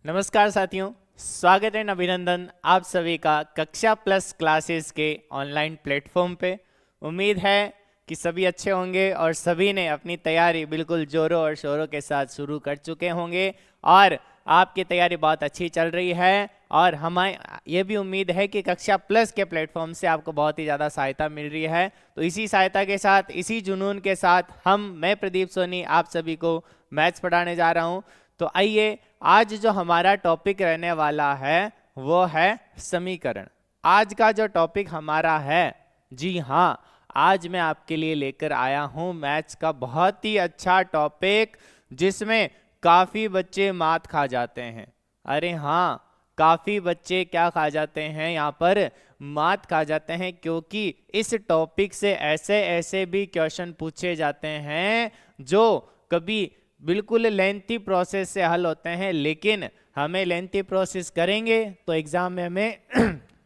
नमस्कार साथियों, स्वागत है अभिनंदन आप सभी का कक्षा प्लस क्लासेस के ऑनलाइन प्लेटफॉर्म पे। उम्मीद है कि सभी अच्छे होंगे और सभी ने अपनी तैयारी बिल्कुल जोरों और शोरों के साथ शुरू कर चुके होंगे और आपकी तैयारी बहुत अच्छी चल रही है। और हमें ये भी उम्मीद है कि कक्षा प्लस के प्लेटफॉर्म से आपको बहुत ही ज़्यादा सहायता मिल रही है। तो इसी सहायता के साथ, इसी जुनून के साथ मैं प्रदीप सोनी आप सभी को मैथ्स पढ़ाने जा रहा हूँ। तो आइए, आज जो हमारा टॉपिक रहने वाला है वो है समीकरण। आज का जो टॉपिक हमारा है, जी हाँ, आज मैं आपके लिए लेकर आया हूँ मैथ्स का बहुत ही अच्छा टॉपिक, जिसमें काफ़ी बच्चे मात खा जाते हैं। अरे हाँ, काफ़ी बच्चे क्या खा जाते हैं, यहाँ पर मात खा जाते हैं, क्योंकि इस टॉपिक से ऐसे ऐसे भी क्वेश्चन पूछे जाते हैं जो कभी बिल्कुल लेंथी प्रोसेस से हल होते हैं, लेकिन हमें लेंथी प्रोसेस करेंगे तो एग्ज़ाम में हमें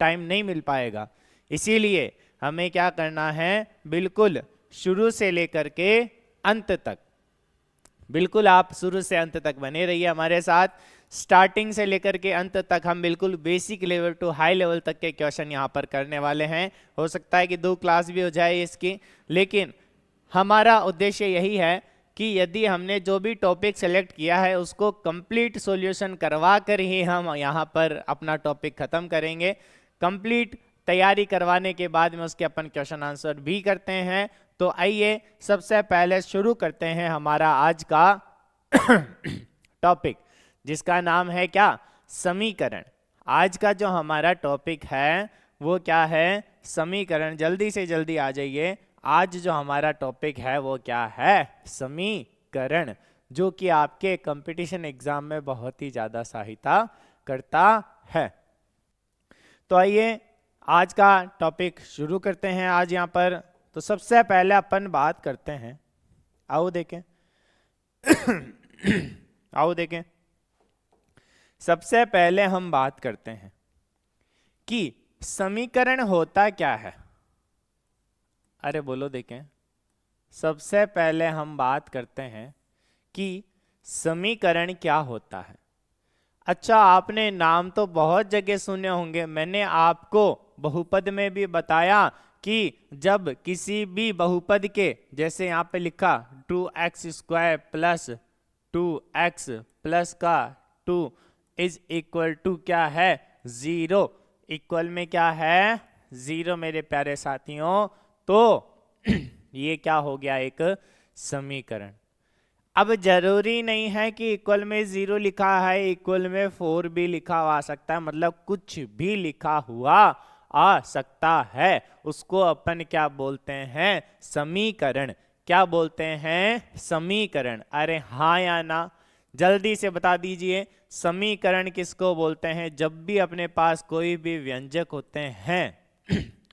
टाइम नहीं मिल पाएगा। इसीलिए हमें क्या करना है, बिल्कुल शुरू से लेकर के अंत तक, बिल्कुल आप शुरू से अंत तक बने रहिए हमारे साथ। स्टार्टिंग से लेकर के अंत तक हम बिल्कुल basic level to high level तक के क्वेश्चन यहाँ पर करने वाले हैं। हो सकता है कि 2 क्लास भी हो जाए इसकी, लेकिन हमारा उद्देश्य यही है कि यदि हमने जो भी टॉपिक सेलेक्ट किया है उसको कंप्लीट सॉल्यूशन करवा कर ही हम यहाँ पर अपना टॉपिक ख़त्म करेंगे। कंप्लीट तैयारी करवाने के बाद में उसके अपन क्वेश्चन आंसर भी करते हैं। तो आइए, सबसे पहले शुरू करते हैं हमारा आज का टॉपिक, जिसका नाम है क्या, समीकरण। आज का जो हमारा टॉपिक है वो क्या है, समीकरण। जल्दी से जल्दी आ जाइए। आज जो हमारा टॉपिक है वो क्या है, समीकरण, जो कि आपके कंपटीशन एग्जाम में बहुत ही ज़्यादा सहायता करता है। तो आइए आज का टॉपिक शुरू करते हैं। आज यहाँ पर तो सबसे पहले अपन बात करते हैं, आओ देखें आओ देखें, सबसे पहले हम बात करते हैं कि समीकरण होता क्या है। अरे बोलो देखें, सबसे पहले हम बात करते हैं कि समीकरण क्या होता है। अच्छा, आपने नाम तो बहुत जगह सुने होंगे। मैंने आपको बहुपद में भी बताया कि जब किसी भी बहुपद के, जैसे यहाँ पे लिखा 2x² प्लस 2x प्लस का 2 इज इक्वल टू क्या है, 0। इक्वल में क्या है, 0 मेरे प्यारे साथियों। तो ये क्या हो गया, एक समीकरण। अब जरूरी नहीं है कि इक्वल में 0 लिखा है, इक्वल में 4 भी लिखा आ सकता है, मतलब कुछ भी लिखा हुआ आ सकता है। उसको अपन क्या बोलते हैं, समीकरण। क्या बोलते हैं, समीकरण। अरे हाँ या ना, जल्दी से बता दीजिए, समीकरण किसको बोलते हैं। जब भी अपने पास कोई भी व्यंजक होते हैं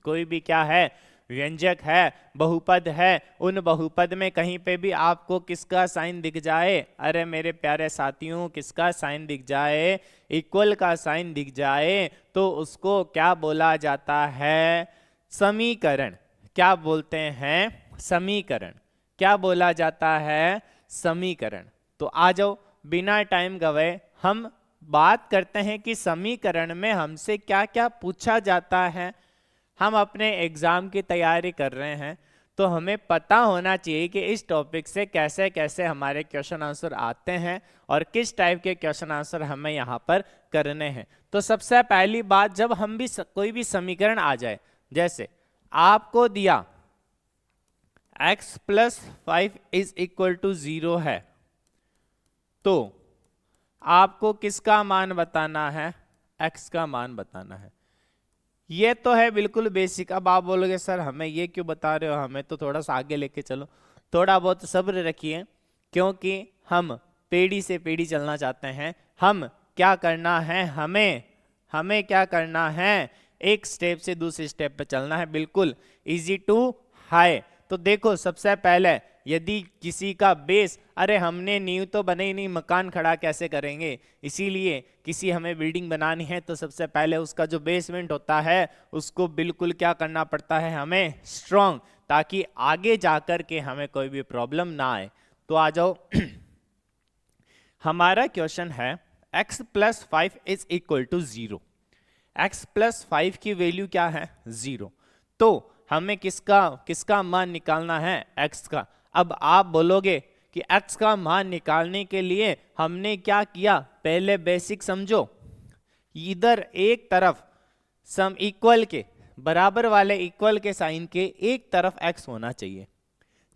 कोई भी क्या है, व्यंजक है, बहुपद है, उन बहुपद में कहीं पे भी आपको किसका साइन दिख जाए, अरे मेरे प्यारे साथियों, किसका साइन दिख जाए, इक्वल का साइन दिख जाए, तो उसको क्या बोला जाता है, समीकरण। क्या बोलते हैं, समीकरण। क्या बोला जाता है, समीकरण। तो आ जाओ, बिना टाइम गवाए हम बात करते हैं कि समीकरण में हमसे क्या क्या पूछा जाता है। हम अपने एग्जाम की तैयारी कर रहे हैं तो हमें पता होना चाहिए कि इस टॉपिक से कैसे कैसे हमारे क्वेश्चन आंसर आते हैं और किस टाइप के क्वेश्चन आंसर हमें यहाँ पर करने हैं। तो सबसे पहली बात, जब हम भी कोई भी समीकरण आ जाए, जैसे आपको दिया x plus 5 is equal to 0 है, तो आपको किसका मान बताना है, x का मान बताना है। ये तो है बिल्कुल बेसिक। अब आप बोलोगे सर हमें ये क्यों बता रहे हो, हमें तो थोड़ा सा आगे लेके चलो। थोड़ा बहुत सब्र रखिए, क्योंकि हम पीढ़ी से पीढ़ी चलना चाहते हैं। हम क्या करना है, हमें क्या करना है, एक स्टेप से दूसरे स्टेप पे चलना है, बिल्कुल इजी टू हाई। तो देखो, सबसे पहले यदि किसी का बेस, अरे हमने नींव तो बने ही नहीं, मकान खड़ा कैसे करेंगे। इसीलिए किसी हमें बिल्डिंग बनानी है तो सबसे पहले उसका जो बेसमेंट होता है उसको बिल्कुल क्या करना पड़ता है, हमें स्ट्रॉन्ग, ताकि आगे जाकर के हमें कोई भी प्रॉब्लम ना आए। तो आ जाओ हमारा क्वेश्चन है x plus 5 is equal to 0। x plus 5 की वैल्यू क्या है? 0। तो हमें किसका मान निकालना है? x का। अब आप बोलोगे कि x का मान निकालने के लिए हमने क्या किया? पहले बेसिक समझो। इधर एक तरफ सम इक्वल के बराबर वाले इक्वल के साइन के एक तरफ x होना चाहिए।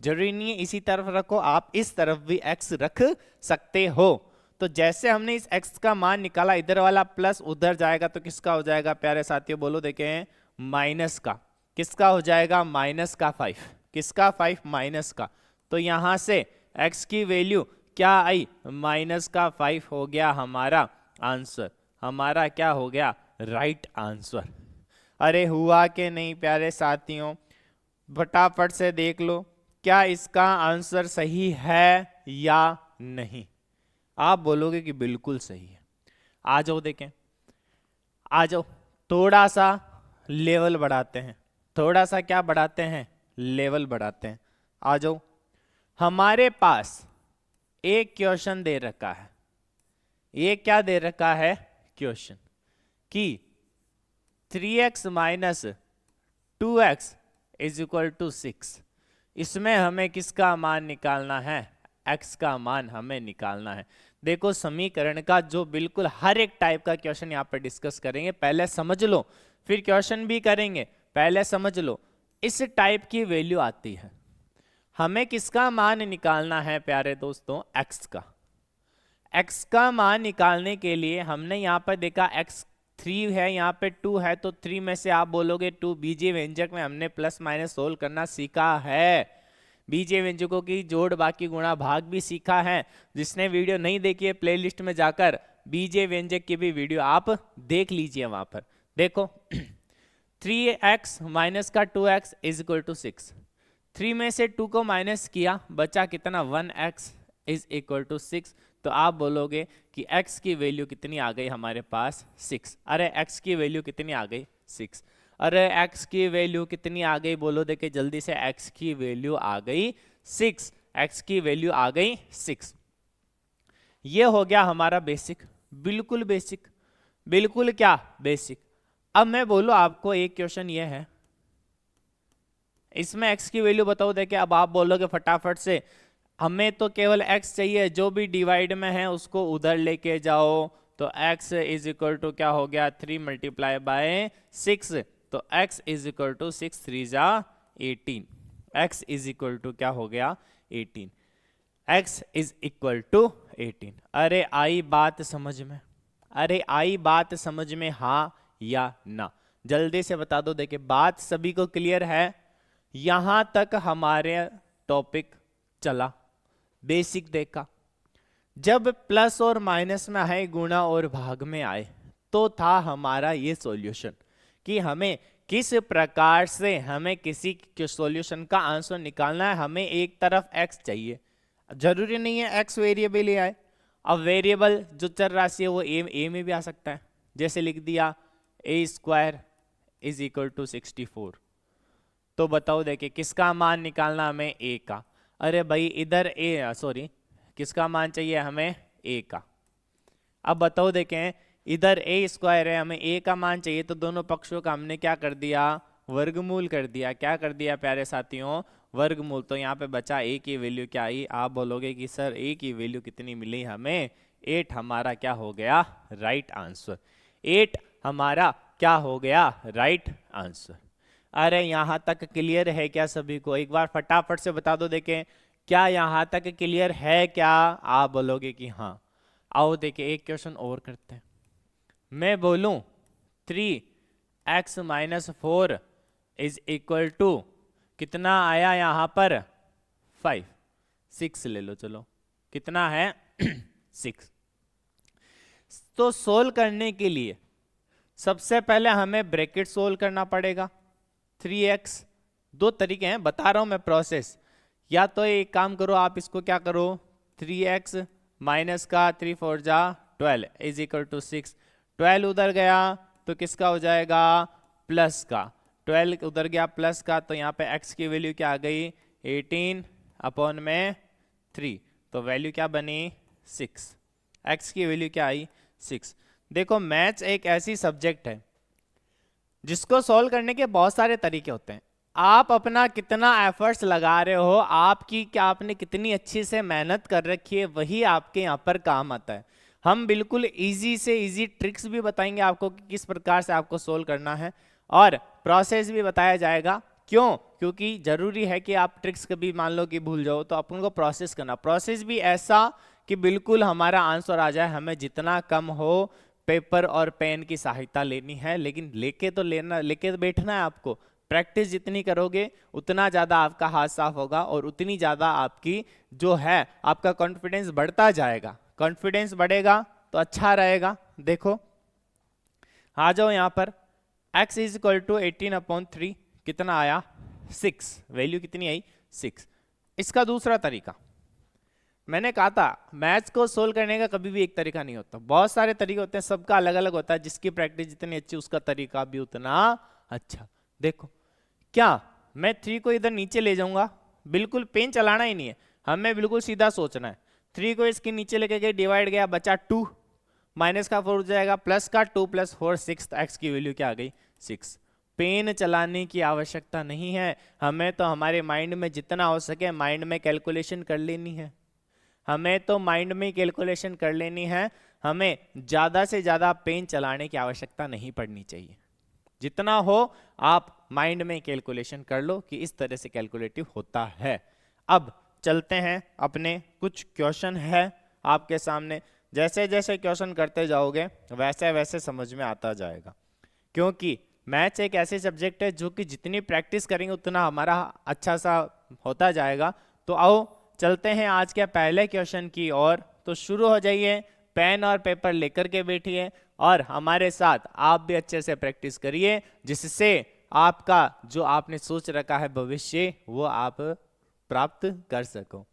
जरूरी नहीं है इसी तरफ रखो, आप इस तरफ भी x रख सकते हो। तो जैसे हमने इस x का मान निकाला, इधर वाला प्लस उधर जाएगा तो किसका हो जाएगा प्यारे साथियों? बोलो देखें, माइनस का। किसका हो जाएगा? माइनस का 5। किसका? 5 माइनस का। तो यहां से x की वैल्यू क्या आई? माइनस का 5 हो गया हमारा आंसर। हमारा क्या हो गया? Right answer. अरे हुआ कि नहीं प्यारे साथियों? फटाफट से देख लो, क्या इसका आंसर सही है या नहीं? आप बोलोगे कि बिल्कुल सही है। आ जाओ देखें, आ जाओ, थोड़ा सा लेवल बढ़ाते हैं। थोड़ा सा क्या बढ़ाते हैं? लेवल बढ़ाते हैं। आ जाओ, हमारे पास एक क्वेश्चन दे रखा है। ये क्या दे रखा है? क्वेश्चन कि 3x minus 2x is equal to 6। इसमें हमें किसका मान निकालना है? x का मान हमें निकालना है। देखो, समीकरण का जो बिल्कुल हर एक टाइप का क्वेश्चन यहाँ पर डिस्कस करेंगे। पहले समझ लो, फिर क्वेश्चन भी करेंगे। पहले समझ लो, इस टाइप की वैल्यू आती है। हमें किसका मान निकालना है प्यारे दोस्तों? x का। x का मान निकालने के लिए हमने यहाँ पर देखा x 3 है, यहाँ पे 2 है, तो 3 में से आप बोलोगे 2। बीजीय व्यंजक में हमने प्लस माइनस सोल्व करना सीखा है। बीजीय व्यंजकों की जोड़ बाकी गुणा भाग भी सीखा है। जिसने वीडियो नहीं देखी है, प्लेलिस्ट में जाकर बीजीय व्यंजक की भी वीडियो आप देख लीजिए। वहां पर देखो 3x माइनस का 2x इज इक्वल टू 6। 3 में से 2 को माइनस किया, बचा कितना? 1x is equal to 6। तो आप बोलोगे कि x की वैल्यू कितनी आ गई हमारे पास? 6। अरे x की वैल्यू कितनी आ गई? 6। अरे x की वैल्यू कितनी आ गई? बोलो देखे जल्दी से। x की वैल्यू आ गई 6। x की वैल्यू आ गई 6। ये हो गया हमारा बेसिक। बिल्कुल बेसिक। बिल्कुल क्या? बेसिक। अब मैं बोलूं आपको, एक क्वेश्चन ये है, इसमें x की वैल्यू बताओ देखे। अब आप बोलोगे फटाफट से, हमें तो केवल x चाहिए, जो भी डिवाइड में है उसको उधर लेके जाओ। तो x इज इक्वल टू क्या हो गया? 3 मल्टीप्लाई बाय 6। तो x इज इक्वल टू 6 3 जा 18। x इज इक्वल टू क्या हो गया? 18। x is equal to 18। अरे आई बात समझ में? अरे आई बात समझ में, हाँ या ना? जल्दी से बता दो। देखिए, बात सभी को क्लियर है? यहां तक हमारे टॉपिक चला, बेसिक देखा। जब प्लस और माइनस में आए, गुणा और भाग में आए, तो था हमारा ये सॉल्यूशन कि हमें किस प्रकार से हमें किसी सॉल्यूशन का आंसर निकालना है। हमें एक तरफ x चाहिए, जरूरी नहीं है x वेरिएबल ही आए। अब वेरिएबल जो चर राशि है वो a में भी आ सकता है। जैसे लिख दिया a² इज इक्वल टू 64। तो बताओ देखिए, किसका मान निकालना हमें? a का। अरे भाई इधर किसका मान चाहिए हमें? a का। अब बताओ देखें, इधर a² है, हमें a का मान चाहिए, तो दोनों पक्षों का हमने क्या कर दिया? वर्गमूल कर दिया। क्या कर दिया प्यारे साथियों? वर्गमूल। तो यहाँ पे बचा a की वैल्यू क्या आई? आप बोलोगे कि सर a की वैल्यू कितनी मिली हमें? 8 हमारा क्या हो गया? Right answer. 8 हमारा क्या हो गया? Right answer. अरे यहां तक क्लियर है क्या सभी को? एक बार फटाफट से बता दो देखें, क्या यहां तक क्लियर है क्या? आप बोलोगे कि हाँ। आओ देखिए, एक क्वेश्चन और करते हैं। मैं बोलूं 3x minus 4 is equal to कितना आया यहां पर? 5। 6 ले लो, चलो कितना है? 6। तो सोल्व करने के लिए सबसे पहले हमें ब्रैकेट सोल्व करना पड़ेगा। 3x, दो तरीके हैं, बता रहा हूं मैं प्रोसेस। या तो एक काम करो, आप इसको क्या करो, 3x माइनस का 3 4 जा 12 इज इक्वल टू 6। 12 उधर गया तो किसका हो जाएगा? प्लस का। 12 उधर गया प्लस का, तो यहाँ पे x की वैल्यू क्या आ गई? 18 अपॉन में 3। तो वैल्यू क्या बनी? 6। x की वैल्यू क्या आई? 6। देखो मैथ्स एक ऐसी सब्जेक्ट है जिसको सॉल्व करने के बहुत सारे तरीके होते हैं। आप अपना कितना एफर्ट्स लगा रहे हो, आपकी क्या आपने कितनी अच्छी से मेहनत कर रखी है, वही आपके यहाँ पर काम आता है। हम बिल्कुल इजी से इजी ट्रिक्स भी बताएंगे आपको कि किस प्रकार से आपको सोल्व करना है, और प्रोसेस भी बताया जाएगा। क्यों? क्योंकि जरूरी है कि आप ट्रिक्स कभी मान लो कि भूल जाओ तो अपन को प्रोसेस करना, प्रोसेस भी ऐसा कि बिल्कुल हमारा आंसर आ जाए। हमें जितना कम हो पेपर और पेन की सहायता लेनी है, लेकिन लेके तो बैठना है आपको। प्रैक्टिस जितनी करोगे उतना ज़्यादा आपका हाथ साफ होगा और उतनी ज़्यादा आपकी जो है आपका कॉन्फिडेंस बढ़ता जाएगा। कॉन्फिडेंस बढ़ेगा तो अच्छा रहेगा। देखो आ जाओ यहाँ पर, x इज इक्वल टू 18/3 कितना आया 6, वैल्यू कितनी आई 6। इसका दूसरा तरीका, मैंने कहा था मैथ्स को सोल्व करने का कभी भी एक तरीका नहीं होता, बहुत सारे तरीके होते हैं, सबका अलग अलग होता है। जिसकी प्रैक्टिस जितनी अच्छी उसका तरीका भी उतना अच्छा। देखो क्या मैं 3 को इधर नीचे ले जाऊंगा, बिल्कुल पेन चलाना ही नहीं है, हमें बिल्कुल सीधा सोचना है। 3 को इसके नीचे लेके गए, डिवाइड गया, बचा 2, माइनस का 4 हो जाएगा, प्लस का 2 + 4 6, तो x की वैल्यू क्या आ गई 6। पेन चलाने की आवश्यकता नहीं है, हमें तो हमारे माइंड में जितना हो सके माइंड में कैलकुलेशन कर लेनी है। हमें तो माइंड में कैलकुलेशन कर लेनी है, हमें ज़्यादा से ज़्यादा पेन चलाने की आवश्यकता नहीं पड़नी चाहिए। जितना हो आप माइंड में कैलकुलेशन कर लो कि इस तरह से कैलकुलेटिव होता है। अब चलते हैं अपने कुछ क्वेश्चन है आपके सामने, जैसे जैसे क्वेश्चन करते जाओगे वैसे वैसे समझ में आता जाएगा, क्योंकि मैथ्स एक ऐसे सब्जेक्ट है जो कि जितनी प्रैक्टिस करेंगे उतना हमारा अच्छा सा होता जाएगा। तो आओ चलते हैं आज के पहले क्वेश्चन की ओर। तो शुरू हो जाइए, पेन और पेपर लेकर के बैठिए और हमारे साथ आप भी अच्छे से प्रैक्टिस करिए, जिससे आपका जो आपने सोच रखा है भविष्य वो आप प्राप्त कर सको।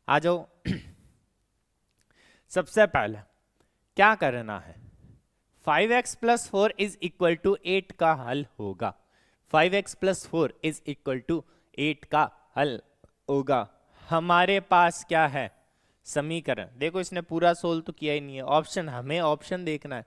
आ जाओ सबसे पहले क्या करना है, 5x + 4 इज इक्वल टू 8 का हल होगा। 5x + 4 इज इक्वल टू 8 का हल होगा। हमारे पास क्या है समीकरण, देखो इसने पूरा सोल्व तो किया ही नहीं है, ऑप्शन, हमें ऑप्शन देखना है।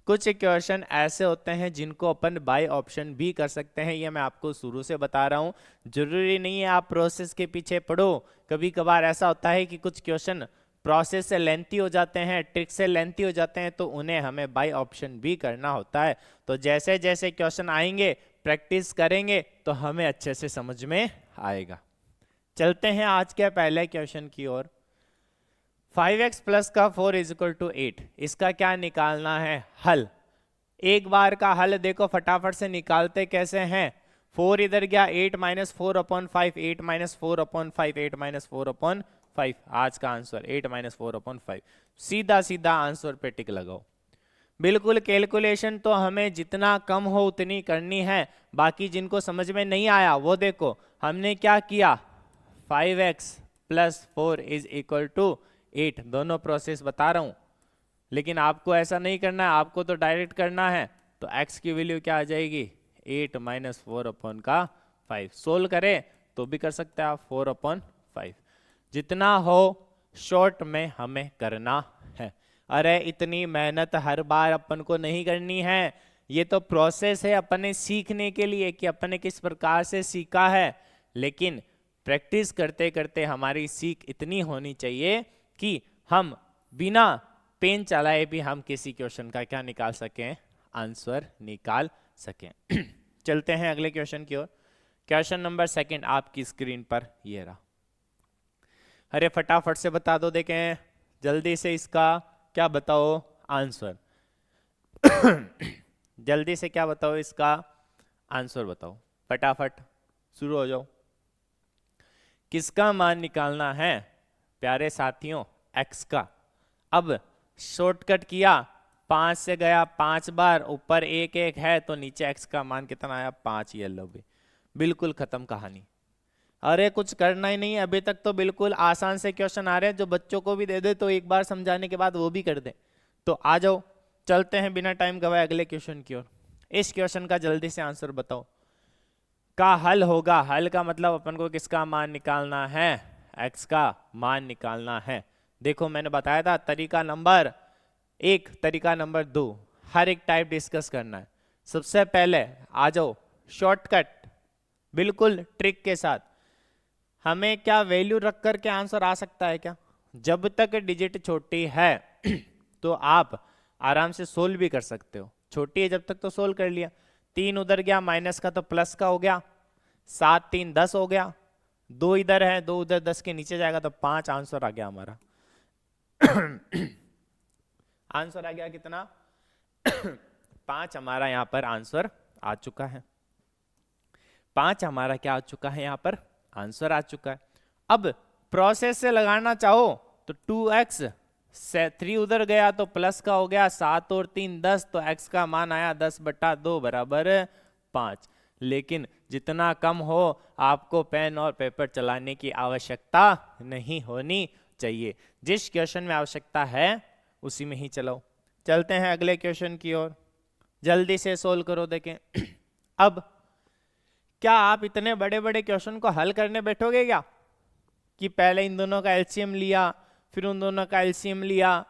कुछ क्वेश्चन ऐसे होते हैं जिनको अपन बाय ऑप्शन भी कर सकते हैं, ये मैं आपको शुरू से बता रहा हूँ, जरूरी नहीं है आप प्रोसेस के पीछे पढ़ो। कभी कभार ऐसा होता है कि कुछ क्वेश्चन प्रोसेस से लेंथी हो जाते हैं, ट्रिक से लेंथी हो जाते हैं, तो उन्हें हमें बाय ऑप्शन भी करना होता है। तो जैसे जैसे क्वेश्चन आएंगे प्रैक्टिस करेंगे तो हमें अच्छे से समझ में आएगा। चलते हैं आज के पहले क्वेश्चन की ओर। 5x + का 4 इज इक्वल टू 8, इसका क्या निकालना है हल। एक बार का हल देखो फटाफट से निकालते कैसे हैं। 4 इधर गया, 8 - 4/5, 8 - 4/5, 8 - 4/5, आज का आंसर 8 - 4/5। सीधा सीधा आंसर पे टिक लगाओ। बिल्कुल कैलकुलेशन तो हमें जितना कम हो उतनी करनी है, बाकी जिनको समझ में नहीं आया वो देखो हमने क्या किया, 5x + 4 इज इक्वल टू 8, दोनों प्रोसेस बता रहा हूं, लेकिन आपको ऐसा नहीं करना है, आपको तो डायरेक्ट करना है। तो x की वैल्यू क्या आ जाएगी 8 - 4/5। सोल्व करें तो भी कर सकते हैं आप 4/5, जितना हो शॉर्ट में हमें करना है। अरे इतनी मेहनत हर बार अपन को नहीं करनी है, ये तो प्रोसेस है अपने सीखने के लिए कि अपने किस प्रकार से सीखा है, लेकिन प्रैक्टिस करते करते हमारी सीख इतनी होनी चाहिए कि हम बिना पेन चलाए भी हम किसी क्वेश्चन का क्या निकाल सकें, आंसर निकाल सकें। चलते हैं अगले क्वेश्चन की ओर। क्वेश्चन नंबर 2 आपकी स्क्रीन पर ये रहा। अरे फटाफट से बता दो, देखें जल्दी से, इसका क्या बताओ आंसर। जल्दी से क्या बताओ, इसका आंसर बताओ, फटाफट शुरू हो जाओ। किसका मान निकालना है प्यारे साथियों, x का। अब शॉर्टकट किया, 5 से गया 5 बार, ऊपर 1 1 है तो नीचे x का मान कितना आया 5। ये लो भी बिल्कुल खत्म कहानी। अरे कुछ करना ही नहीं है, अभी तक तो बिल्कुल आसान से क्वेश्चन आ रहे हैं, जो बच्चों को भी दे दे तो एक बार समझाने के बाद वो भी कर दे। तो आ जाओ चलते हैं बिना टाइम गवाए अगले क्वेश्चन की ओर। इस क्वेश्चन का जल्दी से आंसर बताओ, का हल होगा। हल का मतलब अपन को किसका मान निकालना है, x का मान निकालना है। देखो मैंने बताया था तरीका नंबर एक तरीका नंबर 2, हर एक टाइप डिस्कस करना है। सबसे पहले आ जाओ शॉर्टकट, बिल्कुल ट्रिक के साथ। हमें क्या वैल्यू रख कर के आंसर आ सकता है क्या? जब तक डिजिट छोटी है तो आप आराम से सोल्व भी कर सकते हो। छोटी है जब तक तो सोल्व कर लिया। 3 उधर गया, माइनस का तो प्लस का हो गया, 7 3 10 हो गया, 2 इधर है, 2 उधर 10 के नीचे जाएगा तो 5 आंसर आ गया हमारा। आंसर आ गया कितना? 5 हमारा यहाँ पर आंसर आ चुका है। 5 हमारा क्या आ चुका है? यहाँ पर आंसर आ चुका है। अब प्रोसेस से लगाना चाहो तो 2x से 3 उधर गया तो प्लस का हो गया, 7 और 3 10, तो x का मान आया 10/2 बराबर 5। लेकिन जितना कम हो आपको पेन और पेपर चलाने की आवश्यकता नहीं होनी चाहिए। जिस क्वेश्चन में आवश्यकता है उसी में ही चलो। चलते हैं अगले क्वेश्चन की ओर, जल्दी से सोल्व करो देखें। अब क्या आप इतने बड़े बड़े क्वेश्चन को हल करने बैठोगे क्या कि पहले इन दोनों का एलसीएम लिया फिर उन दोनों का एलसीएम लिया?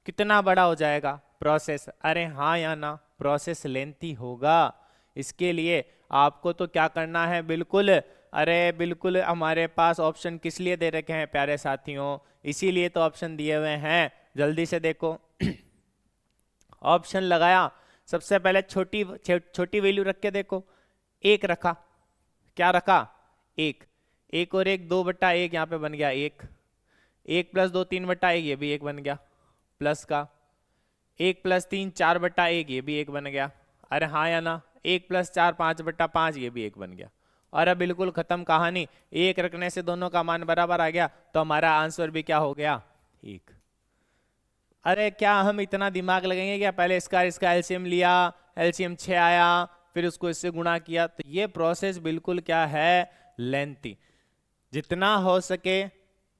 कितना बड़ा हो जाएगा प्रोसेस। अरे हाँ या ना, प्रोसेस लेंथी होगा। इसके लिए आपको तो क्या करना है, बिल्कुल, अरे बिल्कुल हमारे पास ऑप्शन किस लिए दे रखे हैं प्यारे साथियों, इसीलिए तो ऑप्शन दिए हुए हैं। जल्दी से देखो। ऑप्शन लगाया, सबसे पहले छोटी वैल्यू रख के देखो। 1 रखा, क्या रखा? 1, 1 और 1 2/1 यहाँ पे बन गया 1, 1 + 2 3/1 ये भी 1 बन गया, प्लस का 1 + 3 4/1 ये भी 1 बन गया। अरे हाँ या ना, 1 + 4 5/5 ये भी 1 बन गया। और अब बिल्कुल खत्म कहानी। 1 रखने से दोनों का मान बराबर आ गया तो हमारा आंसर भी क्या हो गया? 1। अरे क्या हम इतना दिमाग लगेंगे क्या? पहले इसका एलसीएम लिया, एलसीएम 6 आया, फिर उसको इससे गुणा किया। तो ये प्रोसेस बिल्कुल क्या है? लेंथी। जितना हो सके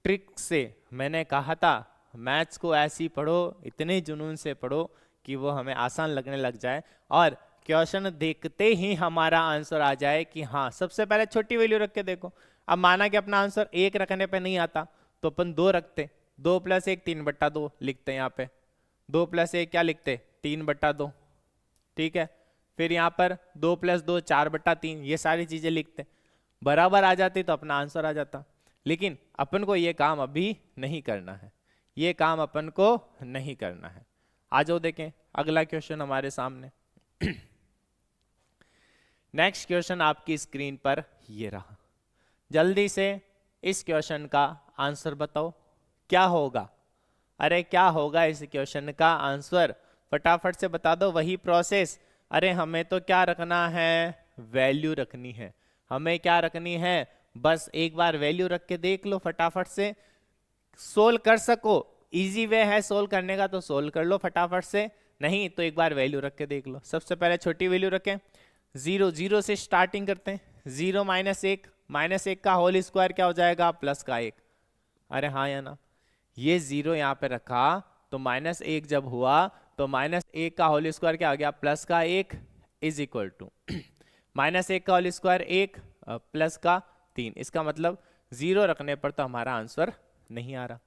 ट्रिक से, मैंने कहा था मैथ्स को ऐसी पढ़ो, इतने जुनून से पढ़ो कि वो हमें आसान लगने लग जाए और क्वेश्चन देखते ही हमारा आंसर आ जाए कि हाँ। सबसे पहले छोटी वैल्यू रख के देखो। अब माना कि अपना आंसर 1 रखने पे नहीं आता तो अपन 2 रखते, 2 + 1 3/2 लिखते हैं यहाँ पे। 2 + 1 क्या लिखते? 3/2, ठीक है। फिर यहाँ पर 2 + 2 4/3, ये सारी चीजें लिखते, बराबर आ जाती तो अपना आंसर आ जाता। लेकिन अपन को ये काम अभी नहीं करना है, ये काम अपन को नहीं करना है। आ जाओ देखें अगला क्वेश्चन हमारे सामने। नेक्स्ट क्वेश्चन आपकी स्क्रीन पर ये रहा। जल्दी से इस क्वेश्चन का आंसर बताओ क्या होगा। अरे क्या होगा इस क्वेश्चन का आंसर? फटाफट से बता दो। वही प्रोसेस। अरे हमें तो क्या रखना है? वैल्यू रखनी है। हमें क्या रखनी है? बस एक बार वैल्यू रख के देख लो, फटाफट से सोल्व कर सको। इजी वे है सोल्व करने का तो सोल्व कर लो फटाफट से, नहीं तो एक बार वैल्यू रख के देख लो। सबसे पहले छोटी वैल्यू रखें, 0 0 से स्टार्टिंग करते हैं। 0 - 1 का होल स्क्वायर क्या हो जाएगा? प्लस का 1। अरे हाँ या ना, ये 0 यहाँ पे रखा तो -1 जब हुआ तो -1 का होल स्क्वायर क्या हो गया? प्लस का 1 इज इक्वल टू -1 का होल स्क्वायर 1 प्लस का 3। इसका मतलब 0 रखने पर तो हमारा आंसर नहीं आ रहा।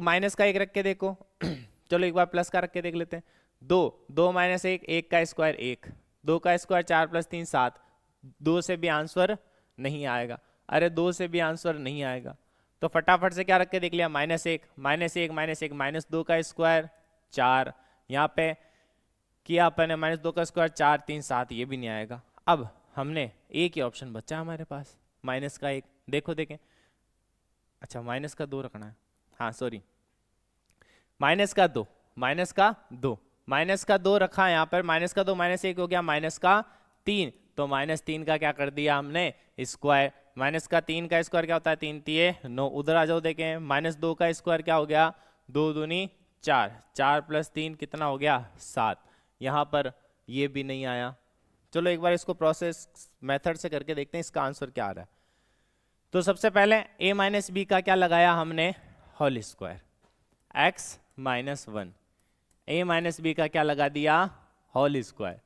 माइनस का 1 रख के देखो। चलो एक बार प्लस का रख के देख लेते हैं। 2 2 - 1 1 का स्क्वायर 1, 2 का स्क्वायर 4 + 3 7, 2 से भी आंसर नहीं आएगा। अरे 2 से भी आंसर नहीं आएगा तो फटाफट से क्या रख के देख लिया? -1 -2 का स्क्वायर 4, यहाँ पे किया अपन ने -2 का स्क्वायर 4 3 7, ये भी नहीं आएगा। अब हमने एक ही ऑप्शन बचा हमारे पास, माइनस का 1। देखो देखें, अच्छा माइनस का 2 रखना है, हाँ सॉरी, माइनस का 2 रखा यहाँ पर। -2 -1 हो गया -3, तो -3 का क्या कर दिया हमने? स्क्वायर। -3 का स्क्वायर क्या होता है? 3 तिये 9। उधर आ जाओ देखें, -2 का स्क्वायर क्या हो गया? 2 दूनी 4, 4 + 3 कितना हो गया? 7। यहाँ पर ये भी नहीं आया। चलो एक बार इसको प्रोसेस मेथड से करके देखते हैं इसका आंसर क्या आ रहा है। तो सबसे पहले a - b का क्या लगाया हमने? Whole square. x - 1, a - b का क्या लगा दिया? Whole square.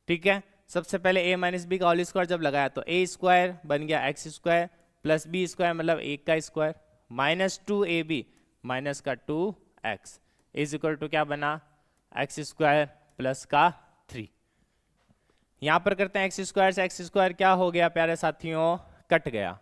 ठीक है, सबसे पहले a - b का होल स्क्वायर जब लगाया तो a स्क्वायर बन गया x square plus b square मतलब 1 का स्क्वायर, -2ab माइनस का 2x, इज इक्वल टू क्या बना, एक्स स्क्वायर प्लस का 3। यहाँ पर करते हैं एक्स स्क्वायर से एक्स स्क्वायर क्या हो गया प्यारे साथियों, कट गया।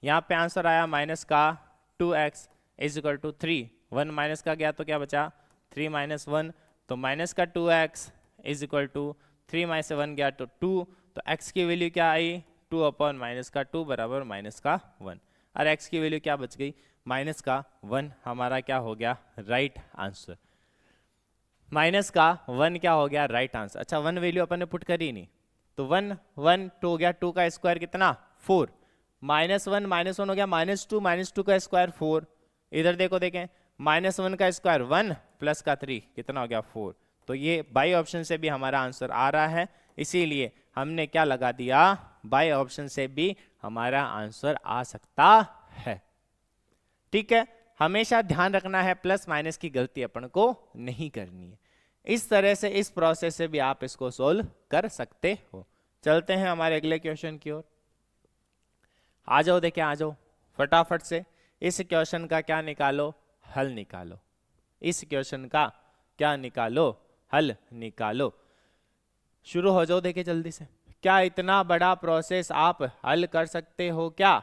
यहाँ पे आंसर आया माइनस का 2x is equal to 3। 1 minus का गया तो क्या बचा 3 माइनस 1, तो माइनस का 2x is equal to 3 minus से 1 गया तो 2, तो x की वैल्यू क्या आई 2 अपॉन माइनस का 2 बराबर माइनस का 1, और x की वैल्यू क्या बच गई माइनस का 1। हमारा क्या हो गया राइट आंसर, माइनस का 1 क्या हो गया राइट आंसर। अच्छा 1 वैल्यू अपन ने पुट करी नहीं, तो 1 1 2 हो गया, 2 का स्क्वायर कितना 4, -1 -1 हो गया -2 का स्क्वायर 4। इधर देखो देखें -1 का स्क्वायर 1 प्लस का 3 कितना हो गया 4। तो ये बाई ऑप्शन से भी हमारा आंसर आ रहा है, इसीलिए हमने क्या लगा दिया बाई ऑप्शन से भी हमारा आंसर आ सकता है। ठीक है, हमेशा ध्यान रखना है प्लस माइनस की गलती अपन को नहीं करनी है। इस तरह से इस प्रोसेस से भी आप इसको सोल्व कर सकते हो। चलते हैं हमारे अगले क्वेश्चन की ओर। आ जाओ देखिए, आ जाओ फटाफट से इस क्वेश्चन का क्या निकालो, हल निकालो। इस क्वेश्चन का क्या निकालो, हल निकालो। शुरू हो जाओ देखिए जल्दी से। क्या इतना बड़ा प्रोसेस आप हल कर सकते हो? क्या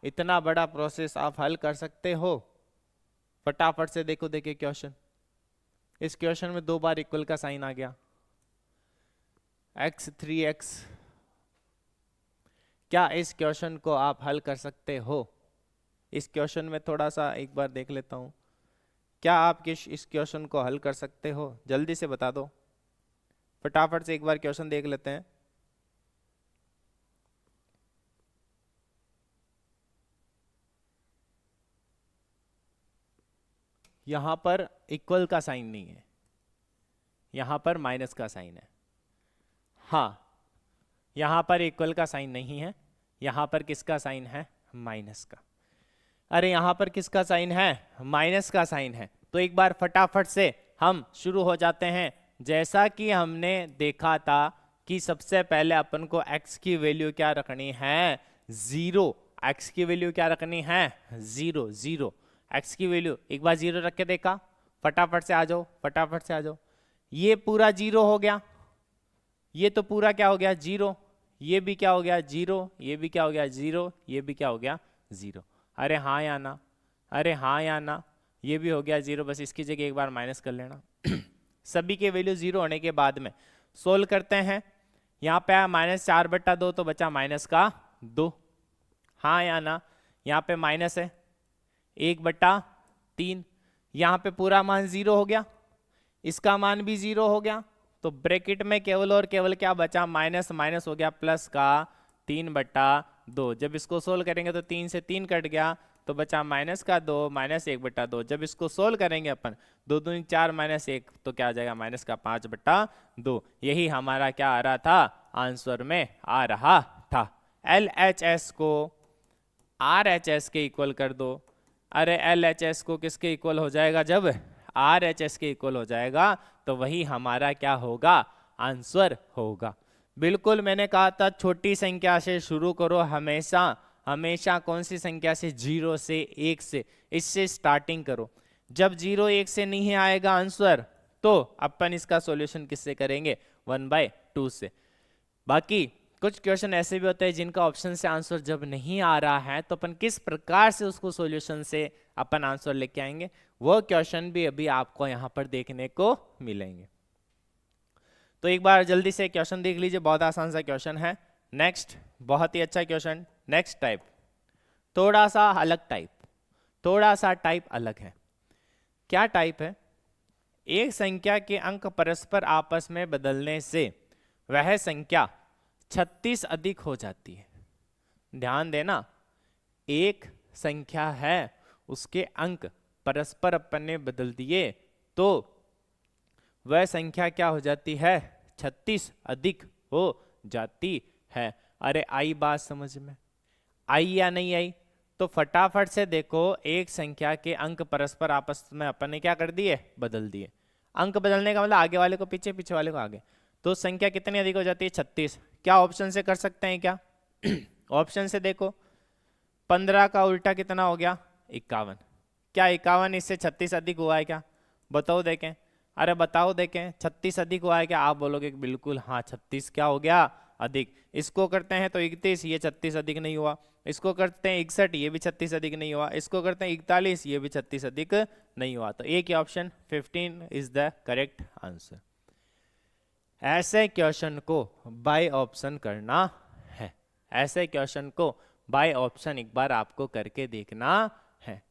इतना बड़ा प्रोसेस आप हल कर सकते हो? फटाफट से देखो देखिए क्वेश्चन। इस क्वेश्चन में 2 बार इक्वल का साइन आ गया, x 3x। क्या इस क्वेश्चन को आप हल कर सकते हो? इस क्वेश्चन में थोड़ा सा एक बार देख लेता हूं, क्या आप इस क्वेश्चन को हल कर सकते हो? जल्दी से बता दो, फटाफट से एक बार क्वेश्चन देख लेते हैं। यहां पर इक्वल का साइन नहीं है, यहां पर माइनस का साइन है। हाँ, यहां पर इक्वल का साइन नहीं है, यहां पर किसका साइन है? माइनस का। अरे यहां पर किसका साइन है? माइनस का साइन है। तो एक बार फटाफट से हम शुरू हो जाते हैं। जैसा कि हमने देखा था कि सबसे पहले अपन को x की वैल्यू क्या रखनी है? 0। x की वैल्यू क्या रखनी है? 0 0। x की वैल्यू एक बार 0 रख के देखा, फटाफट से आ जाओ, फटाफट से आ जाओ। ये पूरा 0 हो गया, ये तो पूरा क्या हो गया 0, ये भी क्या हो गया 0, ये भी क्या हो गया 0, ये भी क्या हो गया 0। अरे हाँ या ना, अरे हाँ या ना, ये भी हो गया 0। बस इसकी जगह एक बार माइनस कर लेना। सभी के वैल्यू 0 होने के बाद में सोल्व करते हैं। यहाँ पे आया -4/2 तो बचा -2। हाँ या ना, यहाँ पे माइनस है 1/3। यहाँ पे पूरा मान 0 हो गया, इसका मान भी 0 हो गया, तो ब्रैकेट में केवल और केवल क्या बचा? माइनस माइनस हो गया प्लस का 3/2। जब इसको सोल्व करेंगे तो 3 से 3 कट गया, तो बचा माइनस का 2 -1/2। जब इसको सोल्व करेंगे अपन 2 दूनी 4 -1 तो क्या आ जाएगा माइनस का 5/2। यही हमारा क्या आ रहा था? आंसर में आ रहा था। LHS को RHS के इक्वल कर दो। अरे LHS को किसके इक्वल हो जाएगा? जब RHS के इक्वल हो जाएगा तो वही हमारा क्या होगा? आंसर होगा। बिल्कुल मैंने कहा था छोटी संख्या से शुरू करो, हमेशा हमेशा कौन सी संख्या से? 0 से 1 से, इससे स्टार्टिंग करो। जब 0 1 से नहीं आएगा आंसर तो अपन इसका सॉल्यूशन किससे करेंगे? 1/2 से। बाकी कुछ क्वेश्चन ऐसे भी होते हैं जिनका ऑप्शन से आंसर जब नहीं आ रहा है तो अपन किस प्रकार से उसको सॉल्यूशन से अपन आंसर लेके आएंगे, वो क्वेश्चन भी अभी आपको यहां पर देखने को मिलेंगे। तो एक बार जल्दी से क्वेश्चन देख लीजिए, बहुत आसान सा क्वेश्चन है। नेक्स्ट, बहुत ही अच्छा क्वेश्चन। नेक्स्ट टाइप थोड़ा सा अलग टाइप, थोड़ा सा टाइप अलग है। क्या टाइप है? एक संख्या के अंक परस्पर आपस में बदलने से वह संख्या 36 अधिक हो जाती है। ध्यान देना, एक संख्या है, उसके अंक परस्पर अपन ने बदल दिए तो वह संख्या क्या हो जाती है? 36 अधिक हो जाती है। अरे आई बात समझ में? आई या नहीं आई? तो फटाफट से देखो, एक संख्या के अंक परस्पर आपस में अपन ने क्या कर दिए? बदल दिए। अंक बदलने का मतलब आगे वाले को पीछे, पीछे वाले को आगे। तो संख्या कितनी अधिक हो जाती है? 36। क्या ऑप्शन से कर सकते हैं क्या? ऑप्शन से देखो, 15 का उल्टा कितना हो गया? 51। क्या 51 इससे 36 अधिक हुआ है क्या? बताओ देखें। अरे बताओ देखें, 36 अधिक हुआ है क्या? आप बोलोगे बिल्कुल हाँ 36 क्या हो गया अधिक। इसको करते हैं तो 31, ये 36 अधिक नहीं हुआ। इसको करते हैं 61, ये भी 36 अधिक नहीं हुआ। इसको करते हैं 41, ये भी 36 अधिक नहीं हुआ। तो एक ही option 15 is the correct answer. ऐसे क्वेश्चन को बाय ऑप्शन करना है, ऐसे क्वेश्चन को बाय ऑप्शन एक बार आपको करके देखना है।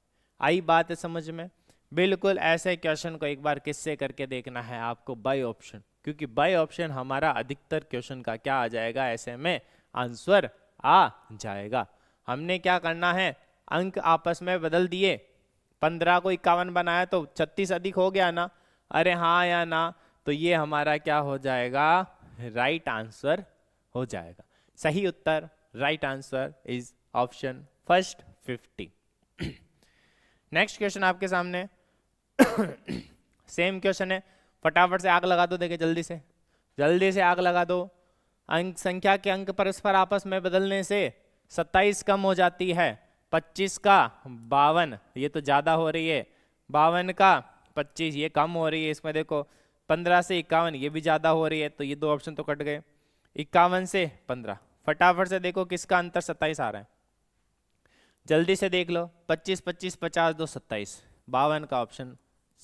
आई बात समझ में? बिल्कुल ऐसे क्वेश्चन को एक बार किससे करके देखना है आपको? बाय ऑप्शन, क्योंकि बाय ऑप्शन हमारा अधिकतर क्वेश्चन का क्या आ जाएगा, ऐसे में आंसर आ जाएगा। हमने क्या करना है, अंक आपस में बदल दिए, 15 को 51 बनाया तो 36 अधिक हो गया ना? अरे हाँ या ना? तो ये हमारा क्या हो जाएगा, राइट आंसर हो जाएगा। सही उत्तर, right answer is option first 50। Next question आपके सामने सेम क्वेश्चन है, फटाफट से आग लगा दो, देखे जल्दी से, जल्दी से आग लगा दो। अंक संख्या के अंक परस्पर आपस में बदलने से 27 कम हो जाती है, 25 का 52, ये तो ज्यादा हो रही है, 52 का 25 ये कम हो रही है। इसमें देखो 15 से 51 ये भी ज्यादा हो रही है, तो ये दो ऑप्शन तो कट गए। 51 से 15, फटाफट से देखो किसका अंतर 27 आ रहा है, जल्दी से देख लो। 25 25 50 2 27, 52 का ऑप्शन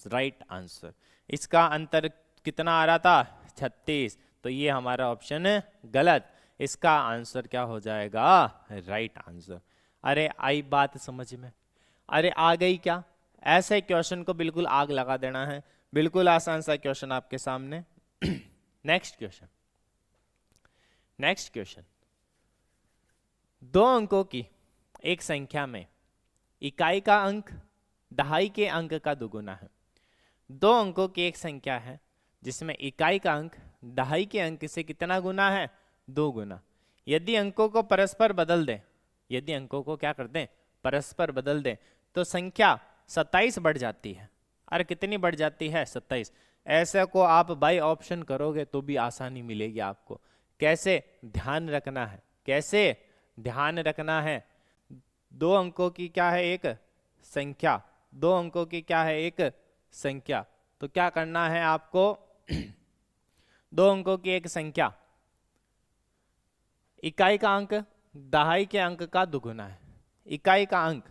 राइट आंसर। इसका अंतर कितना आ रहा था, 36, तो ये हमारा ऑप्शन गलत। इसका आंसर क्या हो जाएगा, राइट आंसर। अरे आई बात समझ में? अरे आ गई क्या? ऐसे क्वेश्चन को बिल्कुल आग लगा देना है, बिल्कुल आसान सा क्वेश्चन आपके सामने। नेक्स्ट क्वेश्चन, नेक्स्ट क्वेश्चन, दो अंकों की एक संख्या में इकाई का अंक दहाई के अंक का दुगुना है। दो अंकों की एक संख्या है जिसमें इकाई का अंक दहाई के अंक से कितना गुना है, 2 गुना। यदि अंकों को परस्पर बदल दें, यदि अंकों को क्या कर दें, परस्पर बदल दें, तो संख्या 27 बढ़ जाती है। अरे कितनी बढ़ जाती है, 27। ऐसे को आप बाय ऑप्शन करोगे तो भी आसानी मिलेगी आपको। कैसे ध्यान रखना है, कैसे ध्यान रखना है, दो अंकों की क्या है एक संख्या, दो अंकों की क्या है एक संख्या, तो क्या करना है आपको, दो अंकों की एक संख्या, इकाई का अंक दहाई के अंक का दुगुना है। इकाई का अंक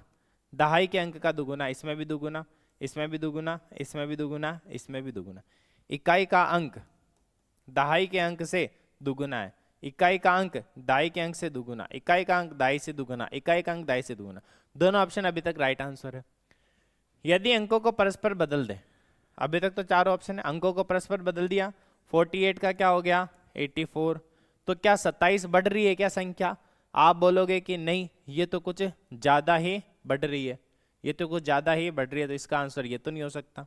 दहाई के अंक का दुगुना, इसमें भी दुगुना, इसमें भी दुगुना, इसमें भी दुगुना, इसमें भी दुगुना। इकाई का अंक दहाई के अंक से दुगुना है, इकाई का अंक दाई के अंक से दुगुना, इकाई का अंक दाई से दुगुना, इकाई का अंक दाई से दुगुना। दोनों ऑप्शन अभी तक राइट आंसर है। यदि अंकों को परस्पर बदल दे, अभी तक तो चारों ऑप्शन है, अंकों को परस्पर बदल दिया, 48 का क्या हो गया 84, तो क्या 27 बढ़ रही है क्या संख्या? आप बोलोगे कि नहीं ये तो कुछ ज्यादा ही बढ़ रही है, ये तो कुछ ज्यादा ही बढ़ रही है, तो इसका आंसर ये तो नहीं हो सकता।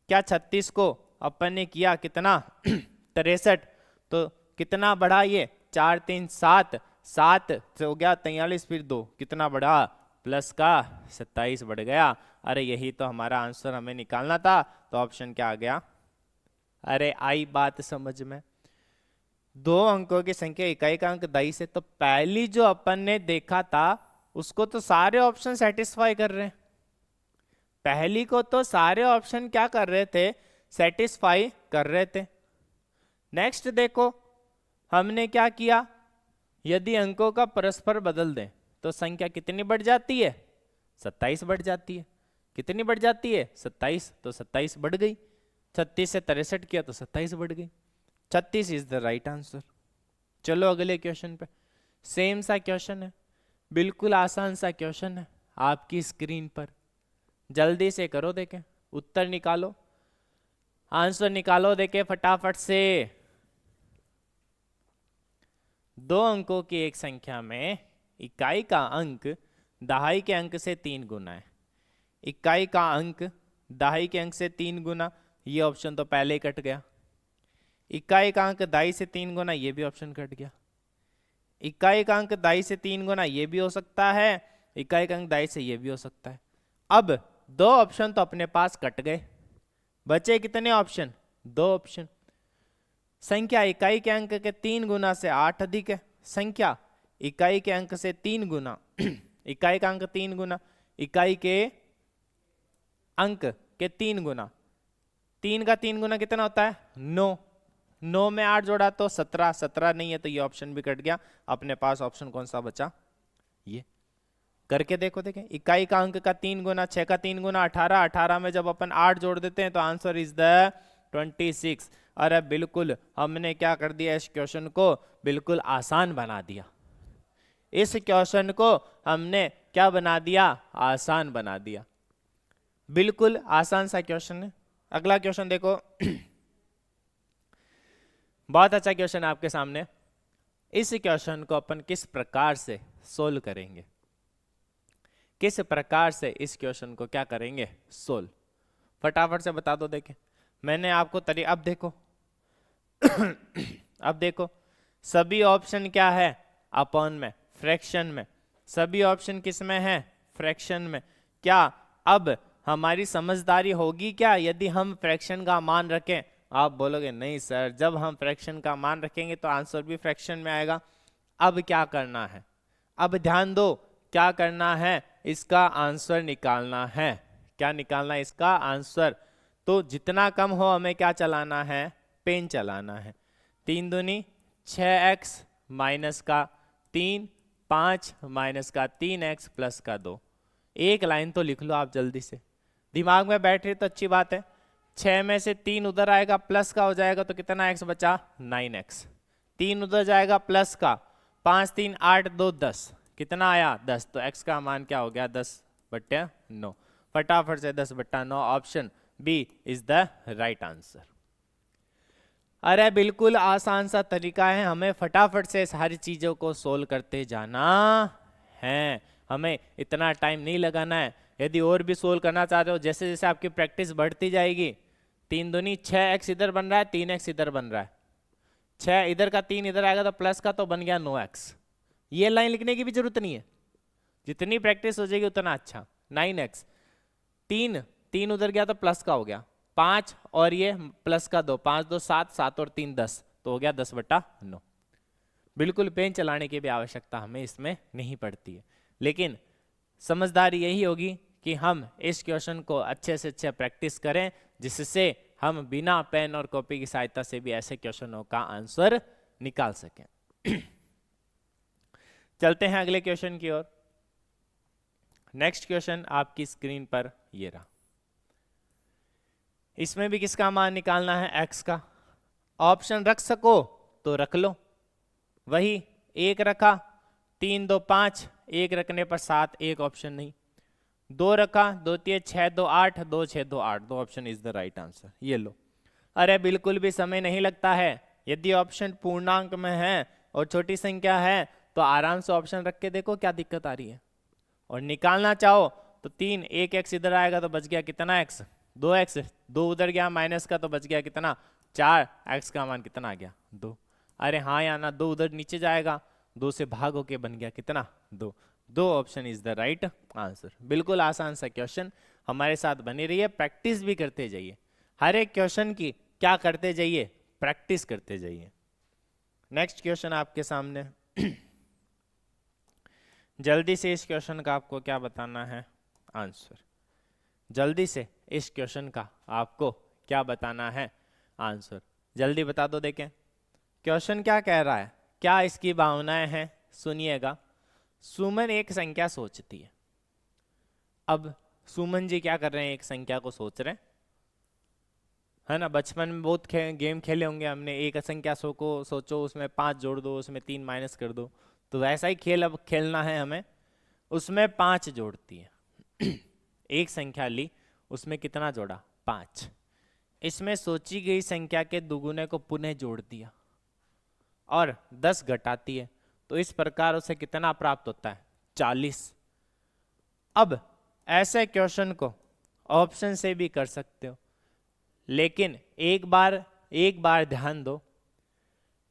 क्या 36 को अपन ने किया कितना 63, तो कितना बढ़ा ये 4 3 7, 7 से हो गया 43, फिर 2 कितना बढ़ा प्लस का 27 बढ़ गया। अरे यही तो हमारा आंसर हमें निकालना था, तो ऑप्शन क्या आ गया। अरे आई बात समझ में? दो अंकों की संख्या इकाई का अंक दाई से, तो पहली जो अपन ने देखा था उसको तो सारे ऑप्शन सेटिस्फाई कर रहे हैं, पहली को तो सारे ऑप्शन क्या कर रहे थे, सेटिस्फाई कर रहे थे। नेक्स्ट देखो हमने क्या किया, यदि अंकों का परस्पर बदल दें तो संख्या कितनी बढ़ जाती है, 27 बढ़ जाती है। कितनी बढ़ जाती है 27, तो 27 बढ़ गई। 36 से 63 किया तो 27 बढ़ गई। 36 इज द राइट आंसर। चलो अगले क्वेश्चन पे, सेम सा क्वेश्चन है, बिल्कुल आसान सा क्वेश्चन है आपकी स्क्रीन पर, जल्दी से करो, देखें उत्तर निकालो, आंसर निकालो, देखें फटाफट से। दो अंकों की एक संख्या में इकाई का अंक दहाई के अंक से 3 गुना है। इकाई का अंक दहाई के अंक से 3 गुना, ये ऑप्शन तो पहले ही कट गया। इकाई का अंक दाई से 3 गुना, ये भी ऑप्शन कट गया। इकाई का अंक दाई से 3 गुना, ये भी हो सकता है, इकाई का अंक दाई से ये भी हो सकता है। अब दो ऑप्शन तो अपने पास कट गए, बचे कितने ऑप्शन, 2 ऑप्शन। संख्या इकाई के अंक के 3 गुना से 8 अधिक है, संख्या इकाई के अंक से 3 गुना इकाई का अंक 3 गुना इकाई के अंक के 3 गुना, 3 का 3 गुना कितना होता है 9, 9 में 8 जोड़ा तो 17, 17 नहीं है तो ये ऑप्शन भी कट गया। अपने पास ऑप्शन कौन सा बचा, ये करके देखो। देखें इकाई का अंक का 3 गुना, 6 का 3 गुना 18, 18 में जब अपन 8 जोड़ देते हैं तो आंसर इज द 26। अरे बिल्कुल हमने क्या कर दिया, इस क्वेश्चन को बिल्कुल आसान बना दिया। इस क्वेश्चन को हमने क्या बना दिया, आसान बना दिया। बिल्कुल आसान सा क्वेश्चन है। अगला क्वेश्चन देखो बहुत अच्छा क्वेश्चन आपके सामने। इस क्वेश्चन को अपन किस प्रकार से सोल्व करेंगे, किस प्रकार से इस क्वेश्चन को क्या करेंगे सोल्व, फटाफट से बता दो। देखें मैंने आपको अब देखो अब देखो सभी ऑप्शन क्या है अपॉन में, फ्रैक्शन में, सभी ऑप्शन किस में है, फ्रैक्शन में। क्या अब हमारी समझदारी होगी क्या यदि हम फ्रैक्शन का मान रखें? आप बोलोगे नहीं सर, जब हम फ्रैक्शन का मान रखेंगे तो आंसर भी फ्रैक्शन में आएगा। अब क्या करना है, अब ध्यान दो क्या करना है, इसका आंसर निकालना है। क्या निकालना है, इसका आंसर। तो जितना कम हो हमें क्या चलाना है, पेन चलाना है। 3 दूनी 6x माइनस का 3, 5 माइनस का 3x प्लस का 2। एक लाइन तो लिख लो आप जल्दी से, दिमाग में बैठ रही तो अच्छी बात है। 6 में से 3 उधर आएगा प्लस का हो जाएगा तो कितना x बचा, 9x। 3 उधर जाएगा प्लस का, 5 3 8 2 10, कितना आया 10। तो x का मान क्या हो गया 10/9। फटाफट से 10/9, option B is the right answer. अरे बिल्कुल आसान सा तरीका है, हमें फटाफट से सारी चीजों को सोल्व करते जाना है, हमें इतना टाइम नहीं लगाना है। यदि और भी सोल्व करना चाहते हो, जैसे जैसे आपकी प्रैक्टिस बढ़ती जाएगी, 3 दूनी 6x इधर बन रहा है, 3x इधर बन रहा है, 6 इधर का 3 इधर आएगा तो प्लस का तो बन गया 9x। ये लाइन लिखने की भी जरूरत नहीं है, जितनी प्रैक्टिस हो जाएगी उतना अच्छा। 9x, 3 उधर गया तो प्लस का हो गया, 5 और ये प्लस का 2, 5 2 7, 7 और 3 10, तो हो गया 10/9। बिल्कुल पेन चलाने की भी आवश्यकता हमें इसमें नहीं पड़ती है, लेकिन समझदारी यही होगी कि हम इस क्वेश्चन को अच्छे से अच्छे प्रैक्टिस करें, जिससे हम बिना पेन और कॉपी की सहायता से भी ऐसे क्वेश्चनों का आंसर निकाल सकें। चलते हैं अगले क्वेश्चन की ओर। नेक्स्ट क्वेश्चन आपकी स्क्रीन पर ये रहा। इसमें भी किसका मान निकालना है, x का। ऑप्शन रख सको तो रख लो, वही एक रखा 3 2 5, एक रखने पर 7, एक ऑप्शन नहीं। 2 रखा 2 3 6 2 8, 2 6 2 8, 2 option is the right answer. ये लो। अरे बिल्कुल भी समय नहीं लगता है, यदि ऑप्शन पूर्णांक में है और छोटी संख्या है तो आराम से ऑप्शन रख के देखो क्या दिक्कत आ रही है। और निकालना चाहो तो 3, 1x इधर आएगा तो बच गया कितना x, 2x, 2 उधर गया माइनस का तो बच गया कितना 4, x का मान कितना आ गया 2। अरे हाँ या ना, 2 उधर नीचे जाएगा, 2 से भाग होके बन गया कितना 2। 2 option is the right answer. बिल्कुल आसान सा क्वेश्चन, हमारे साथ बनी रहिए, प्रैक्टिस भी करते जाइए, हर एक क्वेश्चन की क्या करते जाइए, प्रैक्टिस करते जाइए। नेक्स्ट क्वेश्चन आपके सामने। जल्दी से इस क्वेश्चन का आपको क्या बताना है, आंसर। जल्दी से इस क्वेश्चन का आपको क्या बताना है, आंसर। जल्दी बता दो। देखें क्वेश्चन क्या कह रहा है, क्या इसकी भावनाएं हैं, सुनिएगा। सुमन एक संख्या सोचती है। अब सुमन जी क्या कर रहे हैं, एक संख्या को सोच रहे हैं, है ना। बचपन में बहुत गेम खेले होंगे हमने, एक संख्या को सोचो, उसमें 5 जोड़ दो, उसमें 3 माइनस कर दो, तो वैसा ही खेल अब खेलना है हमें। उसमें 5 जोड़ती है। एक संख्या ली, उसमें कितना जोड़ा 5। इसमें सोची गई संख्या के दुगुने को पुनः जोड़ दिया और 10 घटाती है, तो इस प्रकार उसे कितना प्राप्त होता है 40। अब ऐसे क्वेश्चन को ऑप्शन से भी कर सकते हो, लेकिन एक बार ध्यान दो।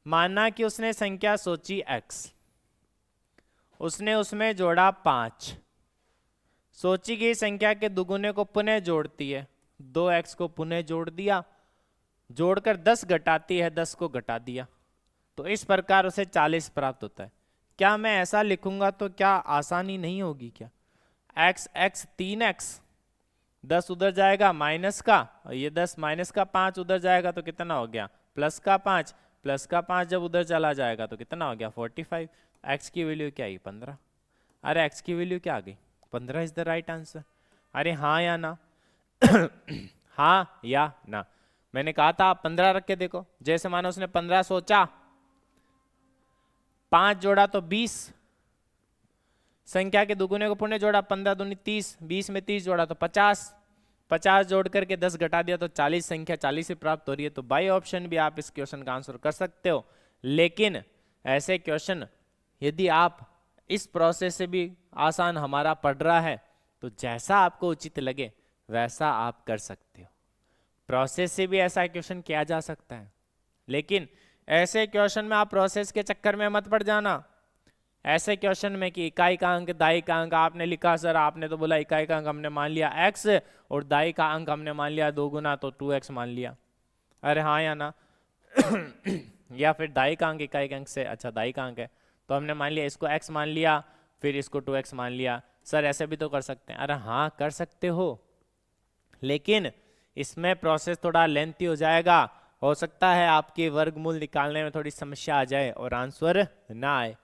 माना कि उसने संख्या सोची x, उसने उसमें जोड़ा 5, सोची गई संख्या के दुगुने को पुनः जोड़ती है, 2x को पुनः जोड़ दिया, जोड़कर 10 घटाती है, 10 को घटा दिया, तो इस प्रकार उसे 40 प्राप्त होता है। क्या मैं ऐसा लिखूंगा तो क्या आसानी नहीं होगी क्या, x 3x 10 उधर जाएगा माइनस का, और ये 10 माइनस का 5 उधर जाएगा तो कितना हो गया प्लस का 5, प्लस का 5 जब उधर चला जाएगा तो कितना हो गया 45। एक्स की वैल्यू क्या आई 15। अरे एक्स की वैल्यू क्या आ गई 15 इज द राइट आंसर। अरे हाँ या ना हाँ या ना। मैंने कहा था आप 15 रख के देखो, जैसे मानो उसने 15 सोचा, 5 जोड़ा तो 20, संख्या के दुगुने को पुण्य जोड़ा, 15 दूनी 30, 20 में 30 जोड़ा तो 50, 50 जोड़ करके 10 घटा दिया तो 40, संख्या 40 से प्राप्त हो रही है। तो बाई ऑप्शन भी आप इस क्वेश्चन का आंसर कर सकते हो। लेकिन ऐसे क्वेश्चन यदि आप इस प्रोसेस से भी आसान हमारा पढ़ रहा है तो जैसा आपको उचित लगे वैसा आप कर सकते हो। प्रोसेस से भी ऐसा क्वेश्चन किया जा सकता है, लेकिन ऐसे क्वेश्चन में आप प्रोसेस के चक्कर में मत पड़ जाना। ऐसे क्वेश्चन में कि इकाई का अंक दाई का अंक आपने लिखा, सर आपने तो बोला इकाई का अंक हमने मान लिया x और दाई का अंक हमने मान लिया 2 गुना तो 2x मान लिया। अरे हाँ या ना या फिर दाई का अंक इकाई के अंक से अच्छा दाई का अंक है तो हमने मान लिया इसको x मान लिया फिर इसको 2x मान लिया। सर ऐसे भी तो कर सकते हैं। अरे हाँ कर सकते हो, लेकिन इसमें प्रोसेस थोड़ा लेंथी हो जाएगा। हो सकता है आपके वर्गमूल निकालने में थोड़ी समस्या आ जाए और आंसर ना आए।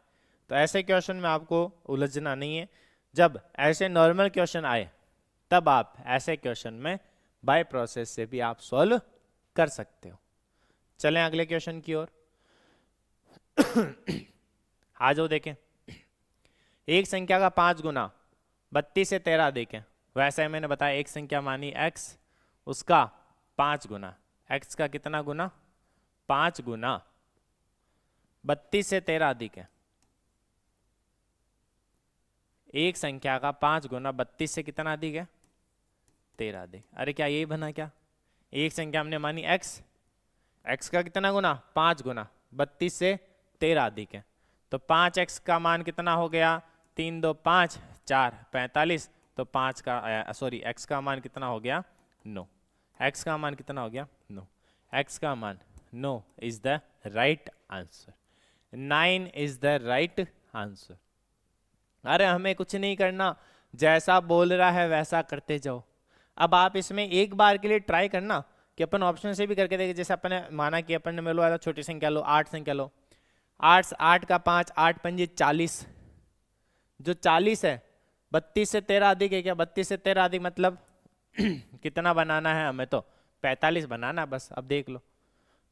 तो ऐसे क्वेश्चन में आपको उलझना नहीं है। जब ऐसे नॉर्मल क्वेश्चन आए तब आप ऐसे क्वेश्चन में बाय प्रोसेस से भी आप सॉल्व कर सकते हो। चलें अगले क्वेश्चन की ओर आ जाओ। देखें एक संख्या का 5 गुना 32 से 13 देखें। वैसे ही मैंने बताया एक संख्या मानी x, उसका 5 गुना, x का कितना गुना 5 गुना 32 से 13 अधिक है। एक संख्या का 5 गुना 32 से कितना अधिक है 13 अधिक। अरे क्या यही बना क्या? एक संख्या हमने मानी x, x का कितना गुना 5 गुना 32 से 13 अधिक है। तो 5x का मान कितना हो गया 3 2 5 4 45। तो 5 का सॉरी x का मान कितना हो गया 9। x का मान कितना हो गया 9। x का मान 9 is the right answer. 9 is the right answer. अरे हमें कुछ नहीं करना, जैसा बोल रहा है वैसा करते जाओ। अब आप इसमें एक बार के लिए ट्राई करना कि अपन ऑप्शन से भी करके देखें। जैसे अपन ने माना कि अपन ने में लो छोटी संख्या लो 8 संख्या लो, 8 का 5 8 पंजे 40। जो 40 है 32 से 13 अधिक है क्या? 32 से 13 अधिक मतलब कितना बनाना है हमें? तो 45 बनाना बस। अब देख लो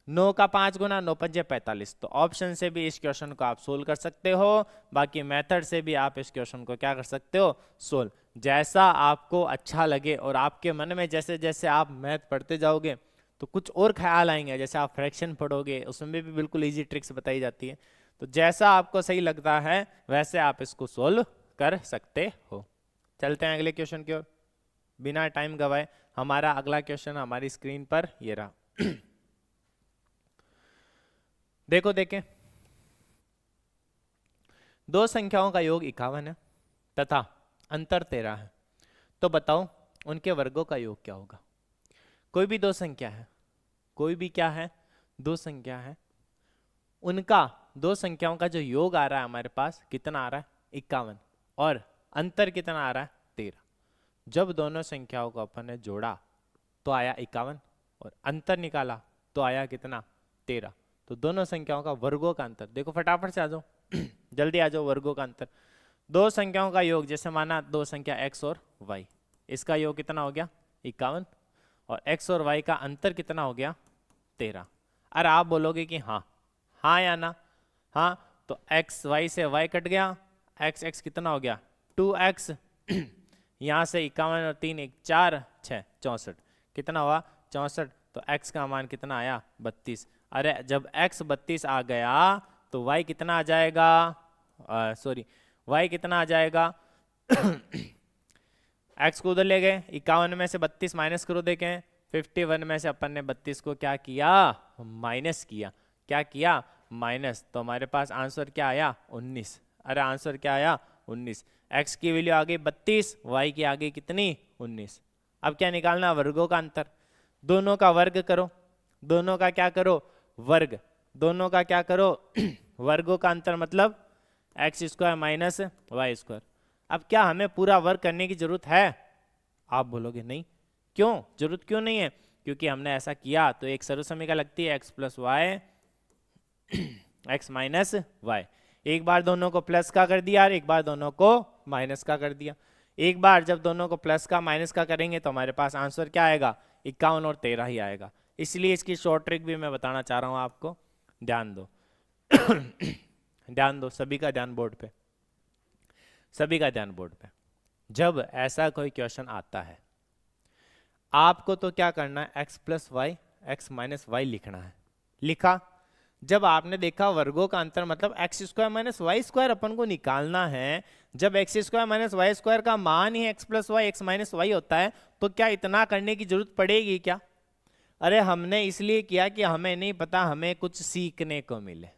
9 का 5 गुना 9 पंजे 45। तो ऑप्शन से भी इस क्वेश्चन को आप सोल्व कर सकते हो, बाकी मेथड से भी आप इस क्वेश्चन को क्या कर सकते हो सोल्व। जैसा आपको अच्छा लगे और आपके मन में जैसे जैसे आप मैथ पढ़ते जाओगे तो कुछ और ख्याल आएंगे। जैसे आप फ्रैक्शन पढ़ोगे उसमें भी बिल्कुल इजी ट्रिक्स बताई जाती है। तो जैसा आपको सही लगता है वैसे आप इसको सोल्व कर सकते हो। चलते हैं अगले क्वेश्चन की ओर बिना टाइम गवाए। हमारा अगला क्वेश्चन हमारी स्क्रीन पर ये रहा देखो देखें, दो संख्याओं का योग 51 है तथा अंतर 13 है। तो बताओ उनके वर्गों का योग क्या होगा। कोई भी दो संख्या है, कोई भी क्या है दो संख्या है, उनका दो संख्याओं का जो योग आ रहा है हमारे पास कितना आ रहा है 51 और अंतर कितना आ रहा है 13। जब दोनों संख्याओं को अपन ने जोड़ा तो आया 51 और अंतर निकाला तो आया कितना 13। तो दोनों संख्याओं का वर्गों का अंतर देखो, फटाफट से आ जाओ जल्दी आ जाओ। वर्गों का अंतर, दो संख्याओं का योग, जैसे माना दो संख्या x और y, इसका योग कितना हो गया 51 और x और y का अंतर कितना हो गया 13। अरे आप बोलोगे कि हाँ हाँ या ना? हाँ, तो x y से y कट गया, x x कितना हो गया 2x यहाँ से 51 और 3 1 4 6 64 कितना हुआ 64। तो x का मान कितना आया 32। अरे जब x 32 आ गया तो y कितना आ जाएगा, सॉरी y कितना आ जाएगा x को उधर ले गए, 51 में से 32 माइनस करो, देखें 51 में से अपन ने 32 को क्या किया माइनस किया। क्या किया माइनस। तो हमारे पास आंसर क्या आया 19। अरे आंसर क्या आया 19। x की वैल्यू आ गई 32, y की आ गई कितनी 19। अब क्या निकालना वर्गों का अंतर। दोनों का वर्ग करो, दोनों का क्या करो वर्ग, दोनों का क्या करो वर्गों का अंतर मतलब x square minus Y square. अब क्या हमें पूरा वर्ग करने की जरूरत है? आप बोलोगे नहीं, क्यों, जरूरत क्यों नहीं है? क्योंकि हमने ऐसा किया तो एक सर्वसमीका लगती है x plus Y x minus Y. एक बार दोनों को प्लस का कर दिया और एक बार दोनों को माइनस का कर दिया। एक बार जब दोनों को प्लस का माइनस का करेंगे तो हमारे पास आंसर क्या आएगा, 51 और 13 ही आएगा। इसलिए इसकी शॉर्ट ट्रिक भी मैं बताना चाह रहा हूँ आपको, ध्यान दो ध्यान दो, सभी का ध्यान बोर्ड पे, सभी का ध्यान बोर्ड पे। जब ऐसा कोई क्वेश्चन आता है आपको तो क्या करना है, x plus Y x minus Y लिखना है। लिखा, जब आपने देखा वर्गों का अंतर मतलब x square minus Y square अपन को निकालना है, जब x square minus Y square का मान ही x plus Y x minus y होता है तो क्या इतना करने की जरूरत पड़ेगी क्या? अरे हमने इसलिए किया कि हमें नहीं पता, हमें कुछ सीखने को मिले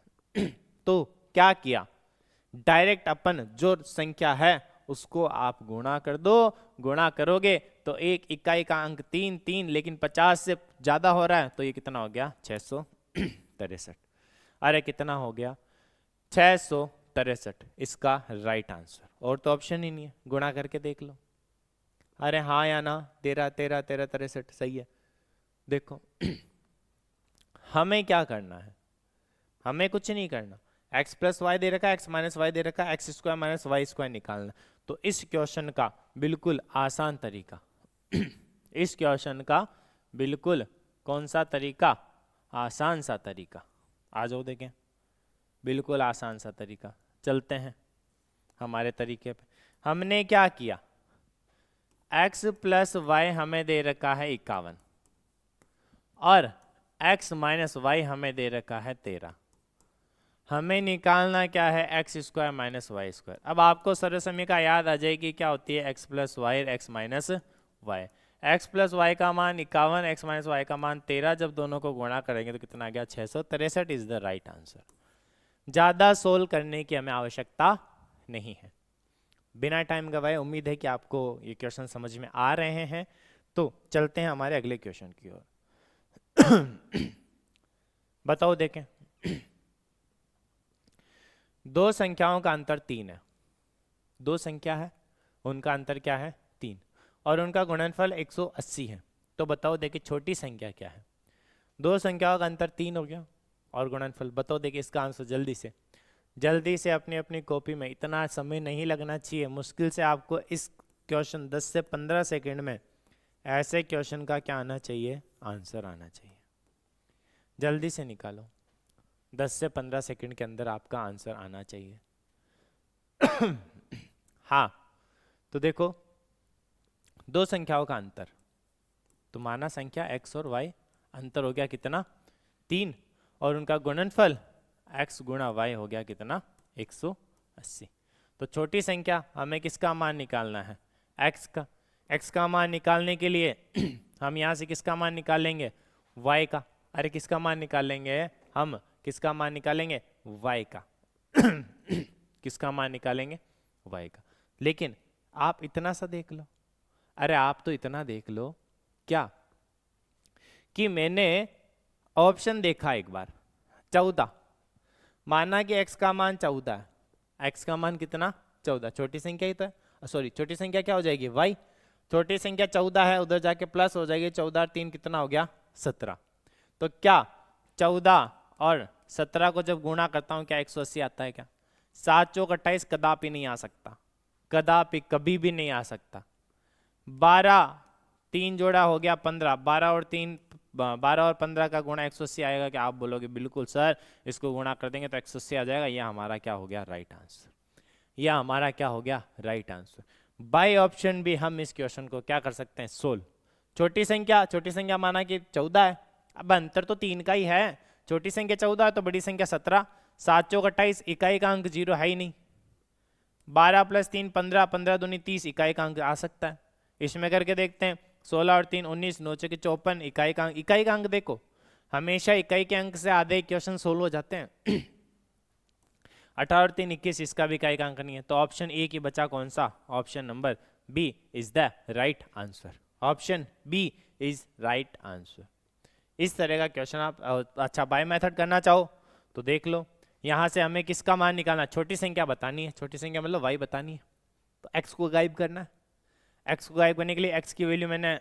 तो क्या किया, डायरेक्ट अपन जो संख्या है उसको आप गुणा कर दो। गुणा करोगे तो एक इकाई का अंक 3 3, लेकिन 50 से ज्यादा हो रहा है तो ये कितना हो गया, 663। अरे कितना हो गया, 663। इसका राइट आंसर, और तो ऑप्शन ही नहीं है, गुणा करके देख लो। अरे हाँ या ना, 13 13 13 63 सही है। देखो हमें क्या करना है, हमें कुछ नहीं करना, x प्लस वाई दे रखा है, x माइनस वाई दे रखा है, X square minus Y square निकालना। तो इस क्वेश्चन का बिल्कुल आसान तरीका इस क्वेश्चन का बिल्कुल कौन सा तरीका, आसान सा तरीका, आ जाओ देखें, बिल्कुल आसान सा तरीका। चलते हैं हमारे तरीके पे। हमने क्या किया, x प्लस वाई हमें दे रखा है 51 और x माइनस वाई हमें दे रखा है 13। हमें निकालना क्या है, X square minus Y square. अब आपको सर्वसमीका याद आ जाएगी, क्या होती है, X plus Y x minus Y. X plus Y का मान 51, एक्स माइनस वाई का मान 13, जब दोनों को गुणा करेंगे तो कितना आ गया, 663 इज द राइट आंसर। ज़्यादा सोल्व करने की हमें आवश्यकता नहीं है। बिना टाइम गवाए उम्मीद है कि आपको ये क्वेश्चन समझ में आ रहे हैं। तो चलते हैं हमारे अगले क्वेश्चन की ओर बताओ देखें, दो संख्याओं का अंतर 3 है, दो संख्या है उनका अंतर क्या है, 3, और उनका गुणनफल 180 है। तो बताओ देखिए छोटी संख्या क्या है, दो संख्याओं का अंतर 3 हो गया और गुणनफल, बताओ देखिए इसका आंसर जल्दी से अपनी अपनी कॉपी में, इतना समय नहीं लगना चाहिए। मुश्किल से आपको इस क्वेश्चन 10 से 15 सेकंड में ऐसे क्वेश्चन का क्या आना चाहिए, आंसर आना चाहिए। जल्दी से निकालो, 10 से 15 सेकंड के अंदर आपका आंसर आना चाहिए हाँ, तो देखो दो संख्याओं का अंतर, तो माना संख्या x और y, अंतर हो गया कितना, 3, और उनका गुणनफल x गुणा y हो गया कितना, 180। तो छोटी संख्या हमें किसका मान निकालना है, x का मान निकालने के लिए हम यहाँ से किसका मान निकालेंगे, y का। अरे किसका मान निकालेंगे, हम किसका मान निकालेंगे, y का किसका मान निकालेंगे, y का। लेकिन आप इतना सा देख लो, अरे आप तो इतना देख लो क्या कि मैंने ऑप्शन देखा एक बार, 14, माना कि x का मान 14 है, x का मान कितना, 14, छोटी संख्या ही तो है, सॉरी छोटी संख्या क्या हो जाएगी, y। छोटी संख्या 14 है, उधर जाके प्लस हो जाएगी, 14 और 3 कितना हो गया, 17। तो क्या 14 और 17 को जब गुणा करता हूं क्या 180 आता है क्या, 7 चौक 28 कदापि नहीं आ सकता, कदापि कभी भी नहीं आ सकता। 12 3 जोड़ा हो गया 15, 12 और 15 का गुणा 180 आएगा क्या, आप बोलोगे बिल्कुल सर इसको गुणा कर देंगे तो 180 आ जाएगा। यह हमारा क्या हो गया, राइट आंसर। यह हमारा क्या हो गया, राइट आंसर। बाय ऑप्शन भी हम इस क्वेश्चन को क्या कर सकते हैं, सोल्व। छोटी संख्या माना कि 14 है, अब अंतर तो 3 का ही है, छोटी संख्या 14 है तो बड़ी संख्या 17, 7 चौक 28, इकाई का अंक 0 है ही नहीं, 12 + 3 15, 15 दूनी 30, इकाई का अंक आ सकता है। इसमें करके देखते हैं, 16 और 3 19, 9 चौके 54, इकाई का अंक देखो, हमेशा इकाई के अंक से आधे क्वेश्चन सोल्व हो जाते हैं 18 और 3 21, इसका भी इकाई का अंक नहीं है। तो ऑप्शन ए की बचा कौन सा, option number B is the right answer. Option B is right answer. इस तरह का क्वेश्चन आप अच्छा बाय मेथड करना चाहो तो देख लो, यहाँ से हमें किसका मान निकालना, छोटी संख्या बतानी है, छोटी संख्या मतलब y बतानी है, तो x को गायब करना है। x को गायब करने के लिए x की वैल्यू मैंने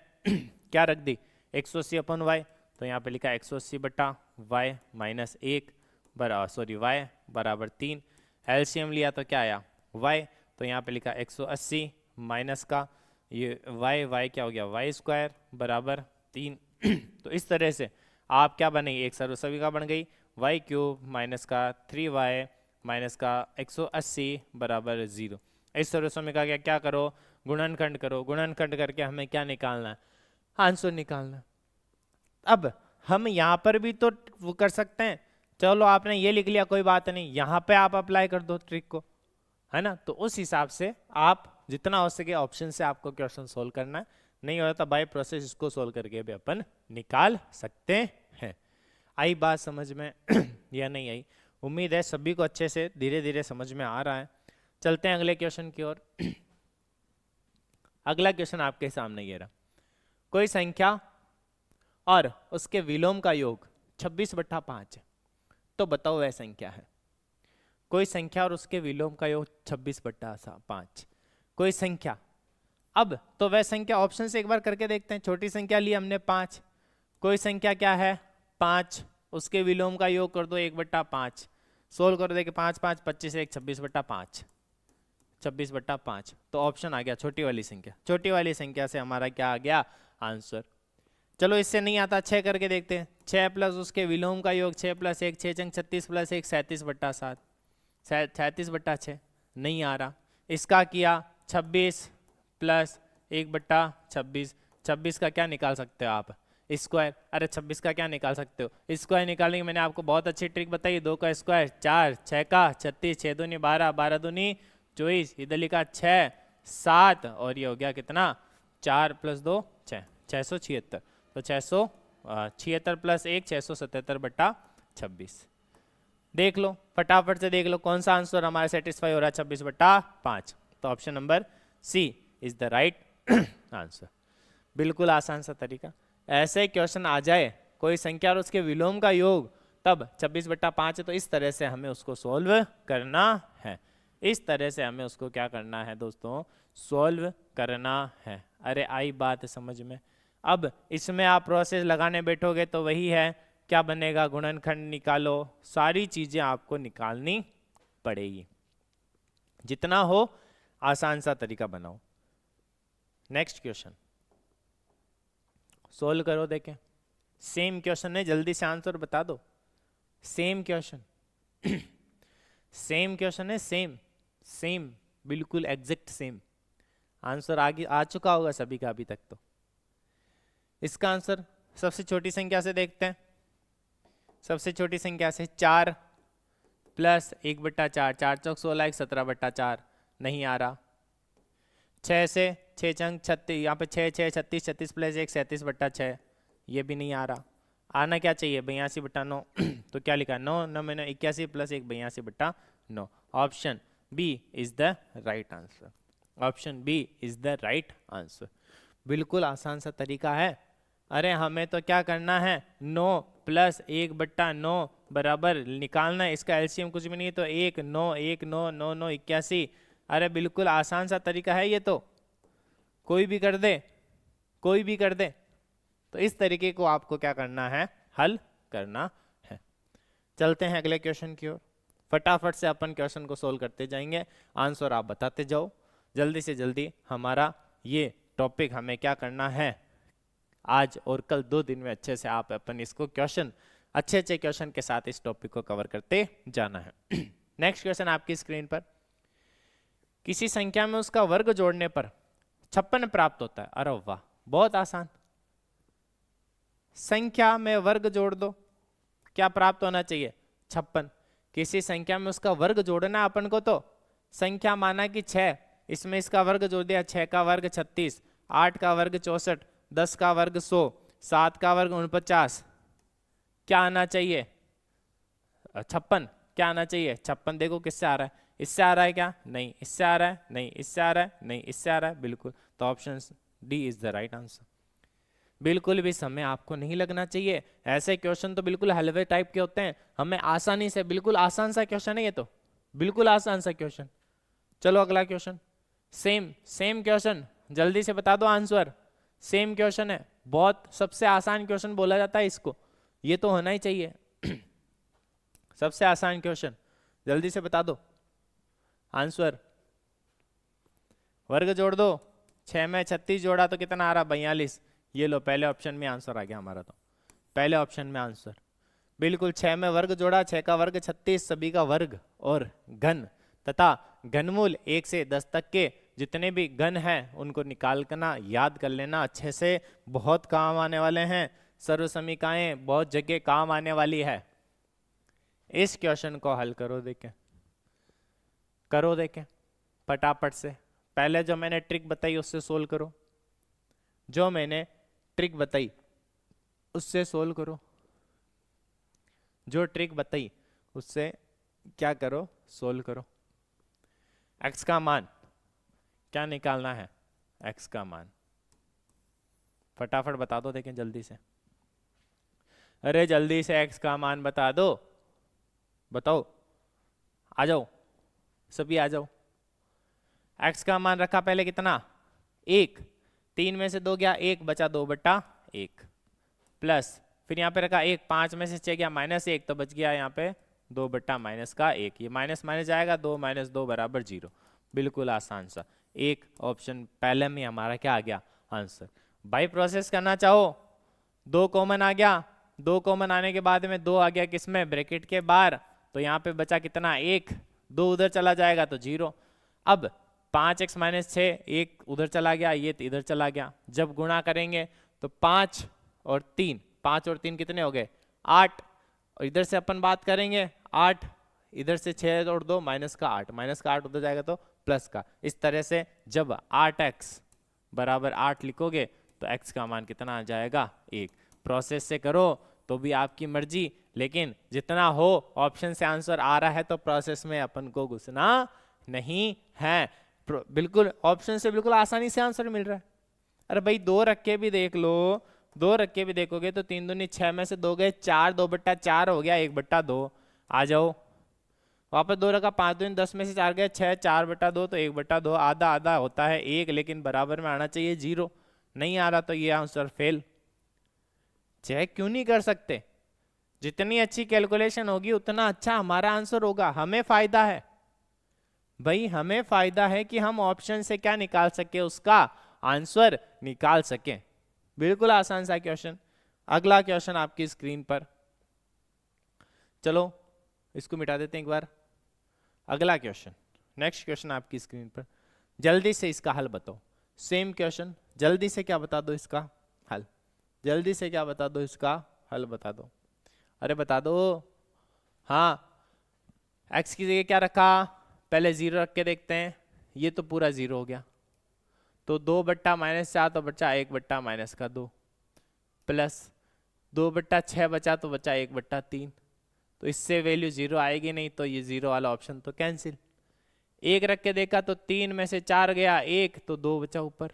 क्या रख दी 180 अपन वाई, तो यहाँ पे लिखा 180 बटा वाई माइनस 1 वाई बराबर 3। एलसीएम लिया तो क्या आया वाई, तो यहाँ पे लिखा 180 माइनस का ये वाई क्या हो गया वाई स्क्वायर बराबर 3। तो इस तरह से आप क्या बनेगी एक सर्वसवी का बन गई वाई क्यूब माइनस का 3y माइनस का 180 बराबर 0। इस सर्वसमीका का क्या करो गुणनखंड करो, गुणनखंड करके हमें क्या निकालना है आंसर निकालना। अब हम यहाँ पर भी तो वो कर सकते हैं, चलो आपने ये लिख लिया कोई बात नहीं, यहाँ पे आप अप्लाई कर दो ट्रिक को, है ना। तो उस हिसाब से आप जितना हो सके ऑप्शन से आपको क्वेश्चन सोल्व करना है, नहीं होता बाय प्रोसेस इसको सोल्व करके भी अपन निकाल सकते हैं। आई बात समझ में या नहीं आई? उम्मीद है सभी को अच्छे से धीरे धीरे समझ में आ रहा है। चलते हैं अगले क्वेश्चन की ओर। अगला क्वेश्चन आपके सामने ये रहा, कोई संख्या और उसके विलोम का योग 26/5 है, तो बताओ वह संख्या है। कोई संख्या और उसके विलोम का योग 26/5, कोई संख्या। अब तो वह संख्या ऑप्शन से एक बार करके देखते हैं। छोटी संख्या ली हमने 5, कोई संख्या क्या है 5, उसके विलोम का योग कर दो 1/5, सोल्व कर दो कि 5 5 25 1 26/5, 26/5। तो ऑप्शन आ गया छोटी वाली संख्या। छोटी वाली संख्या से हमारा क्या आ गया आंसर। चलो इससे नहीं आता 6 करके देखते हैं। 6 प्लस उसके विलोम का योग 6 प्लस 1 6 चंग 36 प्लस 1 37/7, 37/6 नहीं आ रहा। इसका किया 26 प्लस 1/26, 26 का क्या निकाल सकते हो आप स्क्वायर। अरे 26 का क्या निकाल सकते हो स्क्वायर, निकालने की मैंने आपको बहुत अच्छी ट्रिक बताई। 2 का स्क्वायर 4, 6 का 36, 6 दूनी 12, 12 दूनी 24, इधर लिखा 6 7 और ये हो गया कितना 4 प्लस 2 6, 676। तो 676 प्लस 1 677/26। देख लो फटाफट से देख लो कौन सा आंसर हमारा सेटिस्फाई हो रहा है 26/5। तो option number C is the right answer. बिल्कुल आसान सा तरीका। ऐसे क्वेश्चन आ जाए कोई संख्या और उसके विलोम का योग तब 26/5 है, तो इस तरह से हमें उसको सोल्व करना है। इस तरह से हमें उसको क्या करना है दोस्तों सोल्व करना है। अरे आई बात समझ में। अब इसमें आप प्रोसेस लगाने बैठोगे तो वही है क्या बनेगा गुणनखंड निकालो, सारी चीजें आपको निकालनी पड़ेगी। जितना हो आसान सा तरीका बनाओ। नेक्स्ट क्वेश्चन सोल्व करो, देखें सेम क्वेश्चन है, जल्दी से आंसर बता दो। सेम क्वेश्चन सेम क्वेश्चन है, सेम बिल्कुल एग्जैक्ट सेम आंसर आ चुका होगा सभी का अभी तक। तो इसका आंसर सबसे छोटी संख्या से देखते हैं। सबसे छोटी संख्या से 4 प्लस 1/4, 4 चौक 16 1 17/4 नहीं आ रहा। 6 से 6 चंग 36, यहाँ पे 6 6 36, 36 प्लस 1 37/6 ये भी नहीं आ रहा। आना क्या चाहिए 82/9 तो क्या लिखा 9 9 मैंने 81 plus 1 82/9। Option B is the right answer. Option B is the right answer. बिल्कुल आसान सा तरीका है। अरे हमें तो क्या करना है 9 प्लस 1/9 बराबर निकालना है। इसका एलसीएम कुछ भी नहीं है, तो 1 9 1 9 9 9 81। अरे बिल्कुल आसान सा तरीका है ये, तो कोई भी कर दे, कोई भी कर दे। तो इस तरीके को आपको क्या करना है हल करना है। चलते हैं अगले क्वेश्चन की ओर। फटाफट से अपन क्वेश्चन को सोल्व करते जाएंगे, आंसर आप बताते जाओ। जल्दी से जल्दी हमारा ये टॉपिक हमें क्या करना है आज और कल 2 दिन में अच्छे से आप अपन इसको क्वेश्चन अच्छे अच्छे क्वेश्चन के साथ इस टॉपिक को कवर करते जाना है। नेक्स्ट क्वेश्चन आपकी स्क्रीन पर, किसी संख्या में उसका वर्ग जोड़ने पर 56 प्राप्त होता है। अरे वाह बहुत आसान। संख्या में वर्ग जोड़ दो, क्या प्राप्त होना चाहिए 56। किसी संख्या में उसका वर्ग जोड़ना अपन को, तो संख्या माना कि 6, इसमें इसका वर्ग जोड़ दिया 6 का वर्ग 36, 8 का वर्ग 64, 10 का वर्ग 100, 7 का वर्ग 49। क्या आना चाहिए 56। क्या आना चाहिए 56। देखो किससे आ रहा है, इससे आ रहा है क्या, नहीं इससे आ रहा है, नहीं इससे आ रहा है, नहीं इससे आ रहा है, बिल्कुल। तो option D is the right answer. बिल्कुल भी समय आपको नहीं लगना चाहिए। ऐसे क्वेश्चन तो बिल्कुल हलवे टाइप के होते हैं, हमें आसानी से, बिल्कुल आसान सा क्वेश्चन है ये, तो बिल्कुल आसान सा क्वेश्चन। चलो अगला क्वेश्चन, सेम क्वेश्चन, जल्दी से बता दो आंसर। सेम क्वेश्चन है, बहुत सबसे आसान क्वेश्चन बोला जाता है इसको, ये तो होना ही चाहिए। सबसे आसान क्वेश्चन, जल्दी से बता दो आंसर। वर्ग जोड़ दो, 6 में 36 जोड़ा तो कितना आ रहा, 42। ये लो पहले ऑप्शन में आंसर आ गया हमारा, तो पहले ऑप्शन में आंसर बिल्कुल। 6 में वर्ग जोड़ा, 6 का वर्ग 36, सभी का वर्ग और घन तथा घनमूल 1 से 10 तक के जितने भी घन हैं उनको निकाल करना, याद कर लेना अच्छे से, बहुत काम आने वाले हैं। सर्व समीकरणाएं बहुत जगह काम आने वाली है। इस क्वेश्चन को हल करो देखें, करो देखें फटाफट से। पहले जो मैंने ट्रिक बताई उससे सोल्व करो, जो मैंने ट्रिक बताई उससे सोल्व करो, जो ट्रिक बताई उससे क्या करो, सोल्व करो। x का मान क्या निकालना है, x का मान फटाफट बता दो देखें जल्दी से। अरे जल्दी से x का मान बता दो, बताओ, आ जाओ सभी आ जाओ। x का मान रखा पहले कितना, 1, 3 में से 2 गया 1, बचा 2/1 प्लस, फिर यहाँ पे रखा 1, 5 में से 6 गया -1 तो बच गया यहाँ पे 2/-1, ये माइनस माइनस जाएगा, 2 - 2 = 0। बिल्कुल आसान सा, एक ऑप्शन पहले में हमारा क्या आ गया, आंसर। बाई प्रोसेस करना चाहो 2 कॉमन आ गया, 2 कॉमन आने के बाद में 2 आ गया किसमें, ब्रैकेट के बाहर, तो यहाँ पे बचा कितना 1, 2 उधर चला जाएगा तो 0। अब 5x - 6, 1 उधर चला गया, ये इधर चला गया, जब गुणा करेंगे तो 5 और 3, 5 और 3 कितने हो गए 8, और इधर से अपन बात करेंगे 8, इधर से 6 और 2 -8, -8 उधर जाएगा तो प्लस का। इस तरह से जब 8x = 8 लिखोगे तो x का मान कितना आ जाएगा 1। प्रोसेस से करो तो भी आपकी मर्जी, लेकिन जितना हो ऑप्शन से आंसर आ रहा है तो प्रोसेस में अपन को घुसना नहीं है। बिल्कुल ऑप्शन से बिल्कुल आसानी से आंसर मिल रहा है। अरे भाई 2 रख के भी देख लो, 2 रख के भी देखोगे तो 3 दूनी 6 में से 2 गए 4, 2/4 हो गया 1/2। आ जाओ वापस 2 रखा, 5 दूनी 10 में से 4 गए 6, 4/2 तो 1/2, आधा आधा होता है 1, लेकिन बराबर में आना चाहिए 0, नहीं आ रहा तो ये आंसर फेल। चेक क्यों नहीं कर सकते, जितनी अच्छी कैलकुलेशन होगी उतना अच्छा हमारा आंसर होगा, हमें फायदा है भाई, हमें फायदा है कि हम ऑप्शन से क्या निकाल सके, उसका आंसर निकाल सके। बिल्कुल आसान सा क्वेश्चन। अगला क्वेश्चन आपकी स्क्रीन पर, चलो इसको मिटा देते हैं एक बार। अगला क्वेश्चन, नेक्स्ट क्वेश्चन आपकी स्क्रीन पर, जल्दी से इसका हल बताओ। सेम क्वेश्चन, जल्दी से क्या बता दो इसका हल, जल्दी से क्या बता दो इसका हल बता दो, अरे बता दो। हाँ x की जगह क्या रखा, पहले 0 रख के देखते हैं, ये तो पूरा 0 हो गया, तो 2/-4 तो बचा 1/-2 प्लस 2/6 बचा तो बचा 1/3, तो इससे वैल्यू 0 आएगी नहीं, तो ये 0 वाला ऑप्शन तो कैंसिल। 1 रख के देखा तो 3 में से 4 गया 1, तो 2 बचा ऊपर।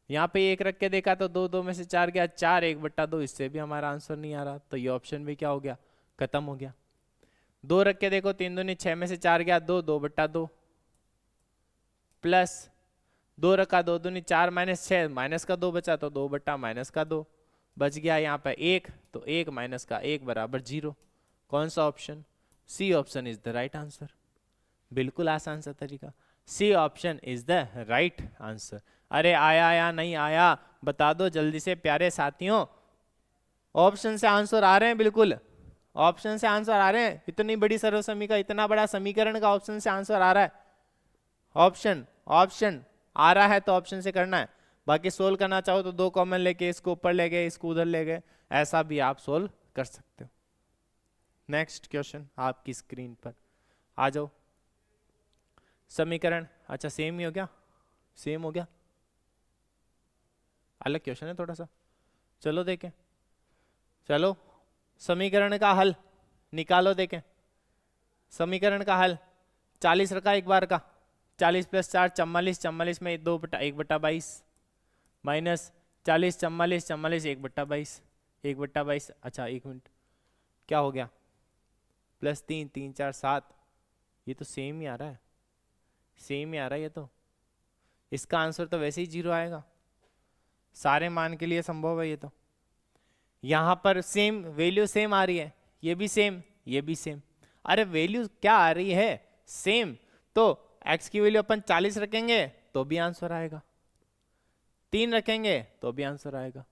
यहाँ पे 1 रख के देखा तो 2 में से 4 गया 4, 1/2, इससे भी हमारा आंसर नहीं आ रहा, तो ये ऑप्शन भी क्या हो गया, खत्म हो गया। 2 रख के देखो, 3 दूनी 6 में से 4 गया 2, 2/2 प्लस 2 रखा, 2 दूनी 4 -6, माइनस का 2 बचा तो 2/-2 बच गया यहाँ पे 1, तो 1 - 1 = 0। कौन सा option, C option is the right answer. बिल्कुल आसान सा तरीका, C option is the right answer. अरे आया या नहीं आया बता दो जल्दी से प्यारे साथियों, ऑप्शन से आंसर आ रहे हैं, बिल्कुल ऑप्शन से आंसर आ रहे हैं। इतनी बड़ी सर्व समीकरण, इतना बड़ा समीकरण का ऑप्शन से आंसर आ रहा है, ऑप्शन ऑप्शन आ रहा है तो ऑप्शन से करना है। बाकी सोल्व करना चाहो तो 2 कॉमन लेके इसको ऊपर ले गए, इसको उधर ले गए, ऐसा भी आप सोल्व कर सकते हो। नेक्स्ट क्वेश्चन आपकी स्क्रीन पर, आ जाओ। समीकरण अच्छा सेम ही हो गया, सेम हो गया, अलग क्वेश्चन है थोड़ा सा, चलो देखें। चलो समीकरण का हल निकालो, देखें समीकरण का हल। 40 रखा एक बार का, 40 + 4 44, 44 में 2/1/22 माइनस 40 44 44 1/22 1/22। अच्छा 1 मिनट, क्या हो गया, +3 3 4 7, ये तो सेम ही आ रहा है, सेम ही आ रहा है ये तो, इसका आंसर तो वैसे ही 0 आएगा। सारे मान के लिए संभव है ये तो। यहां पर सेम वैल्यू सेम आ रही है, ये भी सेम, ये भी सेम। अरे वैल्यू क्या आ रही है, सेम, तो x की वैल्यू अपन 40 रखेंगे तो भी आंसर आएगा, 3 रखेंगे तो भी आंसर आएगा,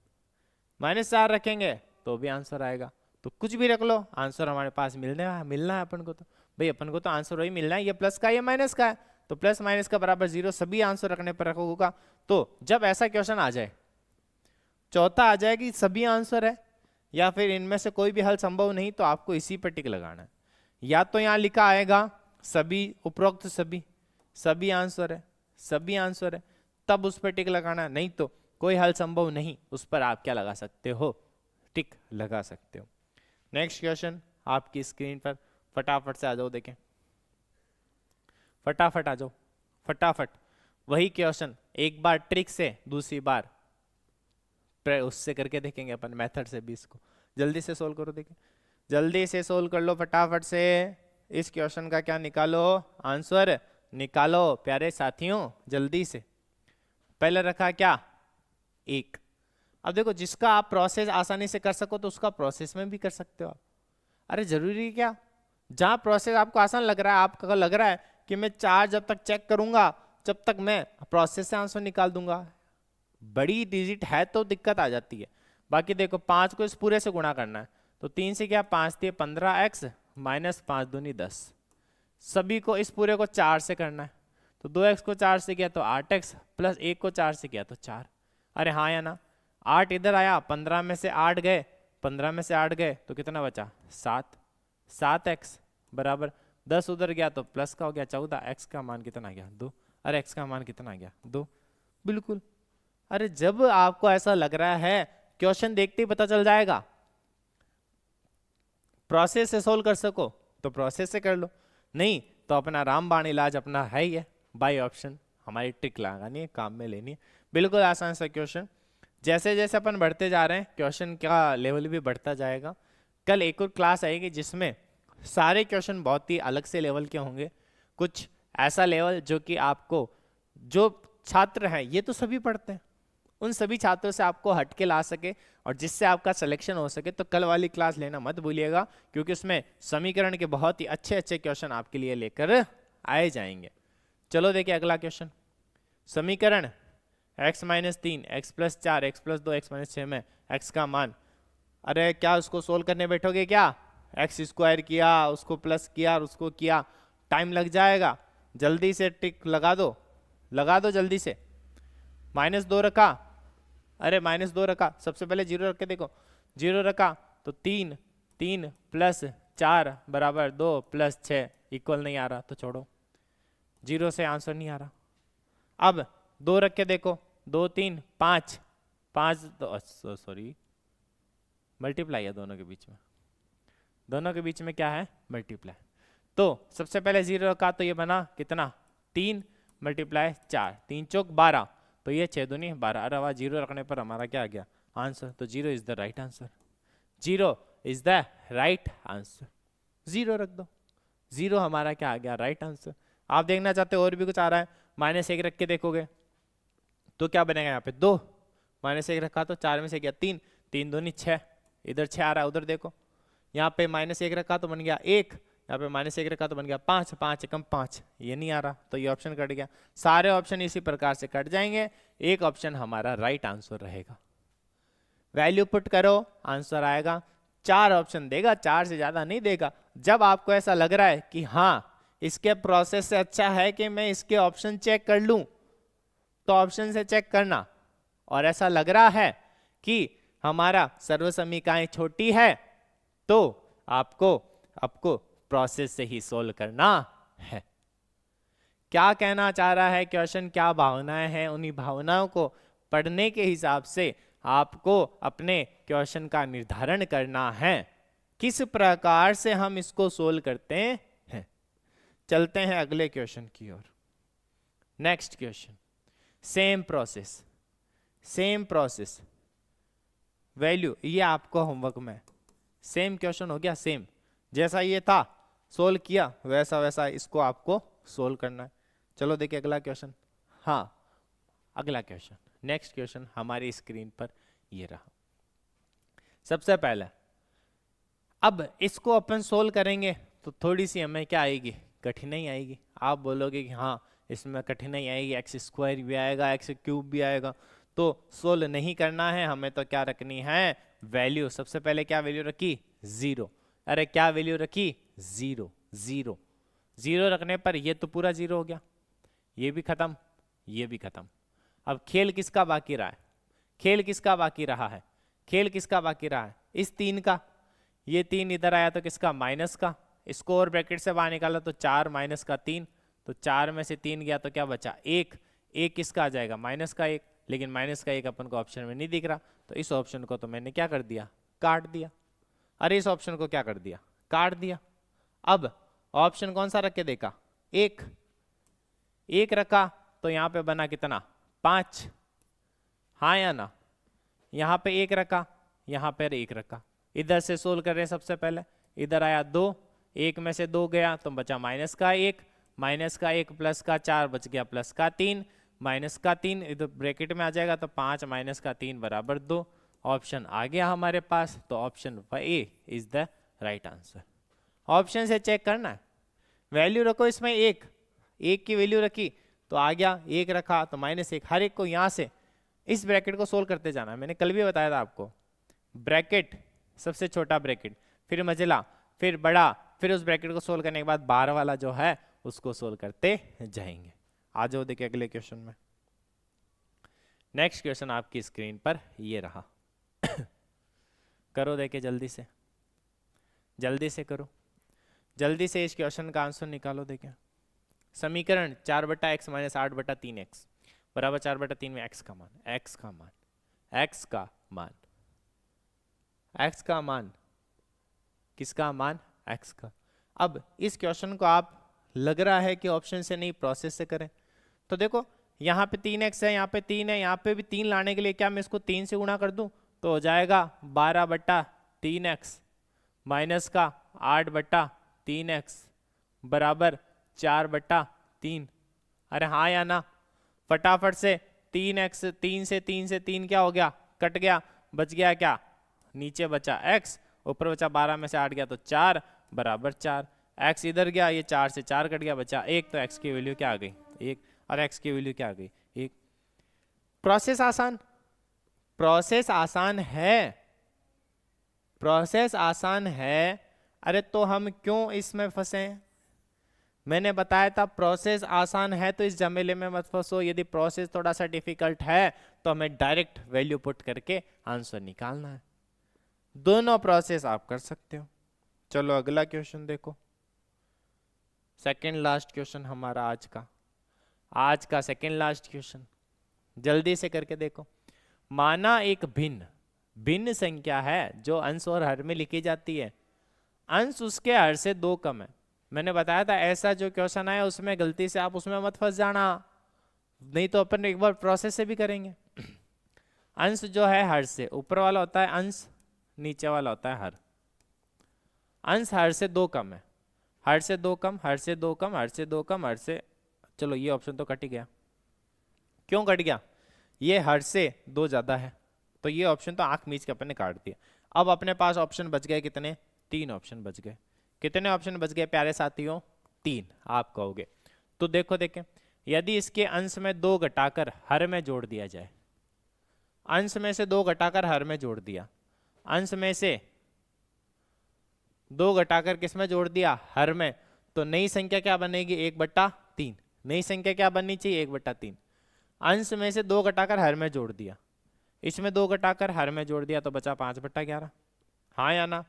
-4 रखेंगे तो भी आंसर आएगा। तो कुछ भी रख लो, आंसर हमारे पास मिलना है अपन को। तो भाई अपन को तो आंसर वही मिलना है, ये प्लस का है, ये माइनस का है, तो प्लस माइनस का बराबर 0 सभी आंसर रखने पर होगा। तो जब ऐसा क्वेश्चन आ जाए, चौथा आ जाए कि सभी आंसर है या फिर इनमें से कोई भी हल संभव नहीं, तो आपको इसी पर टिक लगाना है। या तो यहाँ लिखा आएगा सभी, उपरोक्त सभी आंसर है, सभी आंसर है, तब उस पर टिक लगाना है। नहीं तो कोई हल संभव नहीं, उस पर आप क्या लगा सकते हो, टिक लगा सकते हो। नेक्स्ट क्वेश्चन आपकी स्क्रीन पर, फटाफट से आ जाओ, देखें फटाफट आ जाओ, फटाफट। वही क्वेश्चन एक बार ट्रिक से, दूसरी बार उससे करके देखेंगे अपन, मेथड से भी। इसको जल्दी से सोल्व करो, देखें जल्दी से सोल्व कर लो फटाफट से। इस क्वेश्चन का क्या निकालो, आंसर निकालो प्यारे साथियों, जल्दी से। पहले रखा क्या, 1। अब देखो, जिसका आप प्रोसेस आसानी से कर सको तो उसका प्रोसेस में भी कर सकते हो आप। अरे जरूरी क्या, जहां प्रोसेस आपको आसान लग रहा है, आपको लग रहा है कि मैं 4 जब तक चेक करूंगा जब तक मैं प्रोसेस से आंसर निकाल दूंगा, बड़ी डिजिट है तो दिक्कत आ जाती है। बाकी देखो 5 को इस पूरे से गुणा करना है, तो 3 से क्या, 5 × 15x -5 दूनी 10। सभी को इस पूरे को 4 से करना है, तो 2x को 4 से किया तो 8x, प्लस 1 को 4 से किया तो 4। अरे हाँ या ना, 8 इधर आया, 15 में से 8 गए, 15 में से 8 गए तो कितना बचा, 7x बराबर 10 उधर गया तो प्लस का हो गया 14, x का मान कितना गया, 2। अरे x का मान कितना गया, 2, बिल्कुल। अरे जब आपको ऐसा लग रहा है, क्वेश्चन देखते ही पता चल जाएगा, प्रोसेस से सोल्व कर सको तो प्रोसेस से कर लो, नहीं तो अपना रामबाण इलाज अपना है ही है, बाय ऑप्शन। हमारी ट्रिक लगानी है, काम में लेनी है, बिल्कुल आसान सा क्वेश्चन। जैसे जैसे अपन बढ़ते जा रहे हैं, क्वेश्चन का लेवल भी बढ़ता जाएगा। कल एक और क्लास आएगी जिसमें सारे क्वेश्चन बहुत ही अलग से लेवल के होंगे, कुछ ऐसा लेवल जो कि आपको, जो छात्र हैं ये तो सभी पढ़ते हैं, उन सभी छात्रों से आपको हट के ला सके और जिससे आपका सिलेक्शन हो सके। तो कल वाली क्लास लेना मत भूलिएगा, क्योंकि उसमें समीकरण के बहुत ही अच्छे अच्छे क्वेश्चन आपके लिए लेकर आए जाएंगे। चलो देखिए अगला क्वेश्चन, समीकरण x - 3 x + 4 x + 2 x - 6 में x का मान। अरे क्या उसको सोल्व करने बैठोगे क्या, x² किया, उसको प्लस किया और उसको किया, टाइम लग जाएगा। जल्दी से टिक लगा दो, लगा दो जल्दी से। -2 रखा, अरे -2 रखा, सबसे पहले 0 रख के देखो, 0 रखा तो 3 + 4 = 2 + 6 इक्वल नहीं आ रहा तो छोड़ो, 0 से आंसर नहीं आ रहा। अब 2 रख के देखो, 2 3 5 सॉरी मल्टीप्लाई है दोनों के बीच में, दोनों के बीच में क्या है, मल्टीप्लाई। तो सबसे पहले 0 रखा तो ये बना कितना, 3 × 4, 3 × 4 12, तो ये 6 दूनी 12। अरे वाह, 0 रखने पर हमारा क्या आ गया, आंसर। तो 0 is the right answer, 0 is the right answer, 0 रख दो, 0 हमारा क्या आ गया, राइट आंसर। आप देखना चाहते हो और भी कुछ आ रहा है, -1 रख के देखोगे तो क्या बनेगा, यहाँ पे 2, -1 रखा तो 4 में से गया 3, 3 दूनी 6, इधर 6 आ रहा है, उधर देखो, यहाँ पे -1 रखा तो बन गया 1, यहाँ पे -1 रखा तो बन गया 5, 5 × 5, ये नहीं आ रहा तो ये ऑप्शन कट गया। सारे ऑप्शन इसी प्रकार से कट जाएंगे, एक ऑप्शन हमारा राइट आंसर रहेगा। वैल्यू पुट करो, आंसर आएगा। 4 ऑप्शन देगा, 4 से ज्यादा नहीं देगा। जब आपको ऐसा लग रहा है कि हाँ इसके प्रोसेस से अच्छा है कि मैं इसके ऑप्शन चेक कर लूं, तो ऑप्शन से चेक करना, और ऐसा लग रहा है कि हमारा सर्वसमीकाएं छोटी है तो आपको प्रोसेस से ही सोल्व करना है। क्या कहना चाह रहा है क्वेश्चन, क्या भावनाएं हैं, उन्हीं भावनाओं को पढ़ने के हिसाब से आपको अपने क्वेश्चन का निर्धारण करना है, किस प्रकार से हम इसको सोल्व करते हैं। चलते हैं अगले क्वेश्चन की ओर। Next question, same process value, ये आपको होमवर्क में सेम क्वेश्चन हो गया, सेम जैसा ये था सोल्व किया वैसा वैसा इसको आपको सोल्व करना है। चलो देखिए अगला क्वेश्चन, हाँ अगला क्वेश्चन नेक्स्ट क्वेश्चन हमारी स्क्रीन पर ये रहा। सबसे पहले अब इसको अपन सोल्व करेंगे तो थोड़ी सी हमें क्या आएगी, कठिनाई आएगी। आप बोलोगे कि हाँ इसमें कठिनाई आएगी, एक्स स्क्वायर भी आएगा, एक्स क्यूब भी आएगा, तो सोल्व नहीं करना है हमें, तो क्या रखनी है वैल्यू। सबसे पहले क्या वैल्यू रखी, जीरो। अरे क्या वैल्यू रखी, जीरो। जीरो जीरो रखने पर ये तो पूरा जीरो हो गया, ये भी खत्म, ये भी खत्म। अब खेल किसका बाकी रहा है, खेल किसका बाकी रहा है, खेल किसका बाकी रहा है, इस तीन का। ये तीन इधर आया तो किसका, माइनस का। इसको और ब्रैकेट से बाहर निकाला तो चार माइनस का तीन, तो चार में से तीन गया तो क्या बचा, एक। एक किसका आ जाएगा, माइनस का एक। लेकिन माइनस का एक अपन को ऑप्शन में नहीं दिख रहा, तो इस ऑप्शन को तो मैंने क्या कर दिया, काट दिया। अरे इस ऑप्शन को क्या कर दिया, काट दिया। अब ऑप्शन कौन सा रख के देखा, एक। एक रखा तो यहां पे बना कितना, पांच, हाँ या ना। यहां पे एक रखा, यहां पर एक रखा। इधर से सोल्व कर रहे हैं सबसे पहले, इधर आया दो, एक में से दो गया तो बचा माइनस का एक, माइनस का एक प्लस का चार बच गया प्लस का तीन, माइनस का तीन इधर ब्रैकेट में आ जाएगा तो पांच माइनस का तीन बराबर दो। ऑप्शन आ गया हमारे पास, तो option A is the right answer. Option से चेक करना है, वैल्यू रखो इसमें एक, एक की वैल्यू रखी तो आ गया, एक रखा तो माइनस एक। हर एक को यहां से इस ब्रैकेट को सोल्व करते जाना है। मैंने कल भी बताया था आपको, ब्रैकेट सबसे छोटा ब्रैकेट, फिर मझला, फिर बड़ा, फिर उस ब्रैकेट को सोल्व करने के बाद बाहर वाला जो है उसको सोल्व करते जाएंगे। आ जाओ देखिए अगले क्वेश्चन में। नेक्स्ट क्वेश्चन आपकी स्क्रीन पर ये रहा। करो देखिए जल्दी से, जल्दी से करो, जल्दी से इस क्वेश्चन का आंसर निकालो। देखिए समीकरण 4/x माइनस 8/3x बराबर 4/3 में x का मान, x का मान, x का मान, x का मान, किसका मान, x का। अब इस क्वेश्चन को आप लग रहा है कि ऑप्शन से नहीं प्रोसेस से करें, तो देखो यहाँ पे 3x है, यहाँ पे 3 है, यहाँ पे भी 3 लाने के लिए क्या मैं इसको 3 से गुणा कर दूं तो हो जाएगा 12/3x माइनस का 8/3x बराबर 4/3। अरे हाँ या ना, फटाफट से 3x, 3 से 3 से 3 क्या हो गया, कट गया, बच गया क्या, नीचे बचा x, ऊपर बचा 12 में से 8 गया तो 4 बराबर 4। x इधर गया, ये 4 से 4 कट गया, बचा 1, तो x की वैल्यू क्या आ गई, 1, और x की वैल्यू क्या आ गई, 1। प्रोसेस आसान, प्रोसेस आसान है, प्रोसेस आसान है। अरे तो हम क्यों इसमें फंसे, मैंने बताया था प्रोसेस आसान है तो इस झमेले में मत फंसो। यदि प्रोसेस थोड़ा सा डिफिकल्ट है तो हमें डायरेक्ट वैल्यू पुट करके आंसर निकालना है। दोनों प्रोसेस आप कर सकते हो। चलो अगला क्वेश्चन देखो, सेकेंड लास्ट क्वेश्चन हमारा आज का सेकेंड लास्ट क्वेश्चन, जल्दी से करके देखो। माना एक भिन्न भिन्न संख्या है जो अंश और हर में लिखी जाती है, अंश उसके हर से 2 कम है। मैंने बताया था ऐसा जो क्वेश्चन आया उसमें गलती से आप उसमें मत फंस जाना, नहीं तो अपन एक बार प्रोसेस से भी करेंगे। अंश जो है हर से, ऊपर वाला होता है अंश, नीचे वाला होता है हर। अंश हर से 2 कम है, हर से 2 कम, हर से 2 कम, हर से 2 कम, हर से, चलो ये ऑप्शन तो कट ही गया। क्यों कट गया, ये हर से 2 ज्यादा है, तो ये ऑप्शन तो आंख मीच के अपन ने काट दिया। अब अपने पास ऑप्शन बच गए कितने, 3 ऑप्शन बच गए। कितने ऑप्शन बच गए प्यारे साथियों, 3 आप कहोगे। तो देखो देखें, यदि इसके अंश में 2 घटाकर हर में जोड़ दिया जाए, अंश में से 2 घटाकर हर में जोड़ दिया, अंश में से 2 घटाकर किस में जोड़ दिया, हर में, तो नई संख्या क्या बनेगी, 1/3। नई संख्या क्या बननी चाहिए, 1/3। अंश में से 2 घटाकर हर में जोड़ दिया, इसमें 2 घटाकर हर में जोड़ दिया तो बचा 5/11, हाँ या ना।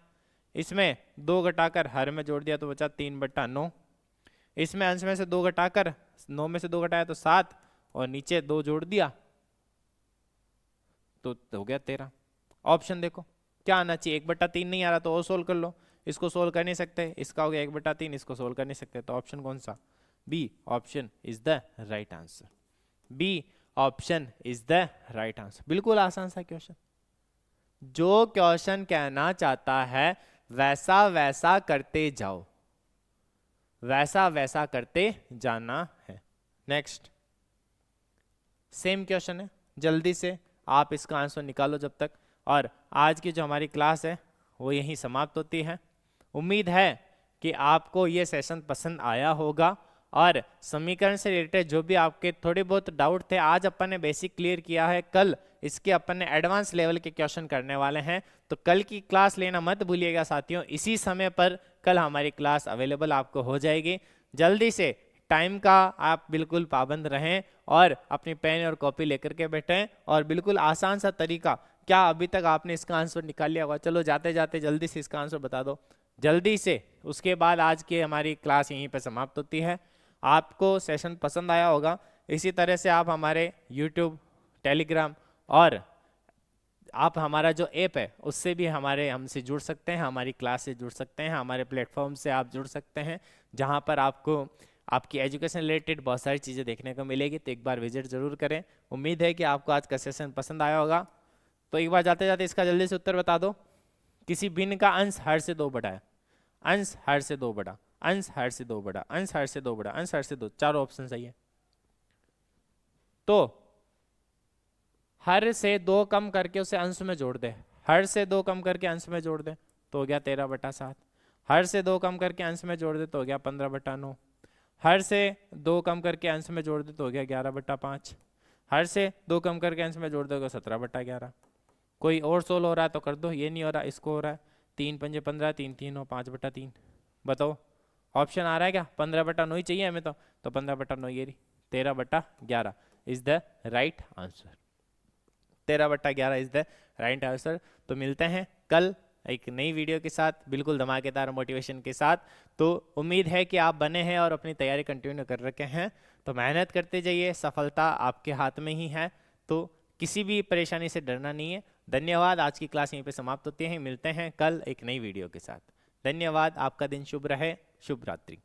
इसमें 2 घटाकर हर में जोड़ दिया तो बचा 3/9। इसमें अंश में से 2 घटाकर 9 में से 2 घटाया तो 7, और नीचे 2 जोड़ दिया तो हो गया 13। ऑप्शन देखो क्या आना चाहिए, 1/3 नहीं आ रहा तो और सोल्व कर लो, इसको सोल्व कर नहीं सकते, इसका हो गया 1/3, इसको सोल्व कर नहीं सकते, तो ऑप्शन कौन सा, B option is the right answer. B option is the right answer. बिल्कुल आसान सा क्वेश्चन, जो क्वेश्चन कहना चाहता है वैसा वैसा करते जाओ, वैसा वैसा करते जाना है। नेक्स्ट सेम क्वेश्चन है, जल्दी से आप इसका आंसर निकालो जब तक। और आज की जो हमारी क्लास है वो यहीं समाप्त होती है। उम्मीद है कि आपको ये सेशन पसंद आया होगा और समीकरण से रिलेटेड जो भी आपके थोड़े बहुत डाउट थे आज अपन ने बेसिक क्लियर किया है। कल इसके अपन ने एडवांस लेवल के क्वेश्चन करने वाले हैं, तो कल की क्लास लेना मत भूलिएगा साथियों। इसी समय पर कल हमारी क्लास अवेलेबल आपको हो जाएगी। जल्दी से टाइम का आप बिल्कुल पाबंद रहें और अपनी पेन और कॉपी लेकर के बैठें। और बिल्कुल आसान सा तरीका, क्या अभी तक आपने इसका आंसर निकाल लिया होगा? चलो जाते जाते जल्दी से इसका आंसर बता दो जल्दी से। उसके बाद आज की हमारी क्लास यहीं पर समाप्त होती है। आपको सेशन पसंद आया होगा। इसी तरह से आप हमारे YouTube, टेलीग्राम और आप हमारा जो ऐप है उससे भी हमसे जुड़ सकते हैं, हमारी क्लास से जुड़ सकते हैं, हमारे प्लेटफॉर्म से आप जुड़ सकते हैं, जहां पर आपको आपकी एजुकेशन रिलेटेड बहुत सारी चीज़ें देखने को मिलेगी। तो एक बार विजिट जरूर करें। उम्मीद है कि आपको आज का सेशन पसंद आया होगा। तो एक बार जाते जाते इसका जल्दी से उत्तर बता दो। किसी भिन्न का अंश हर से 2 बड़ा है, अंश हर से 2 बड़ा, अंश हर से 2 बड़ा, अंश हर से 2 बड़ा, अंश हर से 2, चारों ऑप्शन सही है। तो हर से 2 कम करके उसे अंश में जोड़ दे, हर से 2 कम करके अंश में जोड़ दे तो हो गया 13/7। हर से 2 कम करके अंश में जोड़ दे तो हो गया 15/9। हर से 2 कम करके अंश में जोड़ दे तो हो गया 11/5। हर से 2 कम करके अंश में जोड़ दे तो 17/11। कोई और सोल्व हो रहा है तो कर दो, ये नहीं हो रहा, इसको हो रहा है। 3 × 5 = 15, 3 × 3 = 5/3। बताओ ऑप्शन आ रहा है क्या? 15/9 ही चाहिए हमें तो 15/9 ये रही, 13/11 is the right answer. 13/11 is the right answer. तो मिलते हैं कल एक नई वीडियो के साथ, बिल्कुल धमाकेदार मोटिवेशन के साथ। तो उम्मीद है कि आप बने हैं और अपनी तैयारी कंटिन्यू कर रखे हैं। तो मेहनत करते जाइए, सफलता आपके हाथ में ही है। तो किसी भी परेशानी से डरना नहीं है। धन्यवाद। आज की क्लास यहीं पे समाप्त होती है। मिलते हैं कल एक नई वीडियो के साथ। धन्यवाद। आपका दिन शुभ रहे। शुभ रात्रि।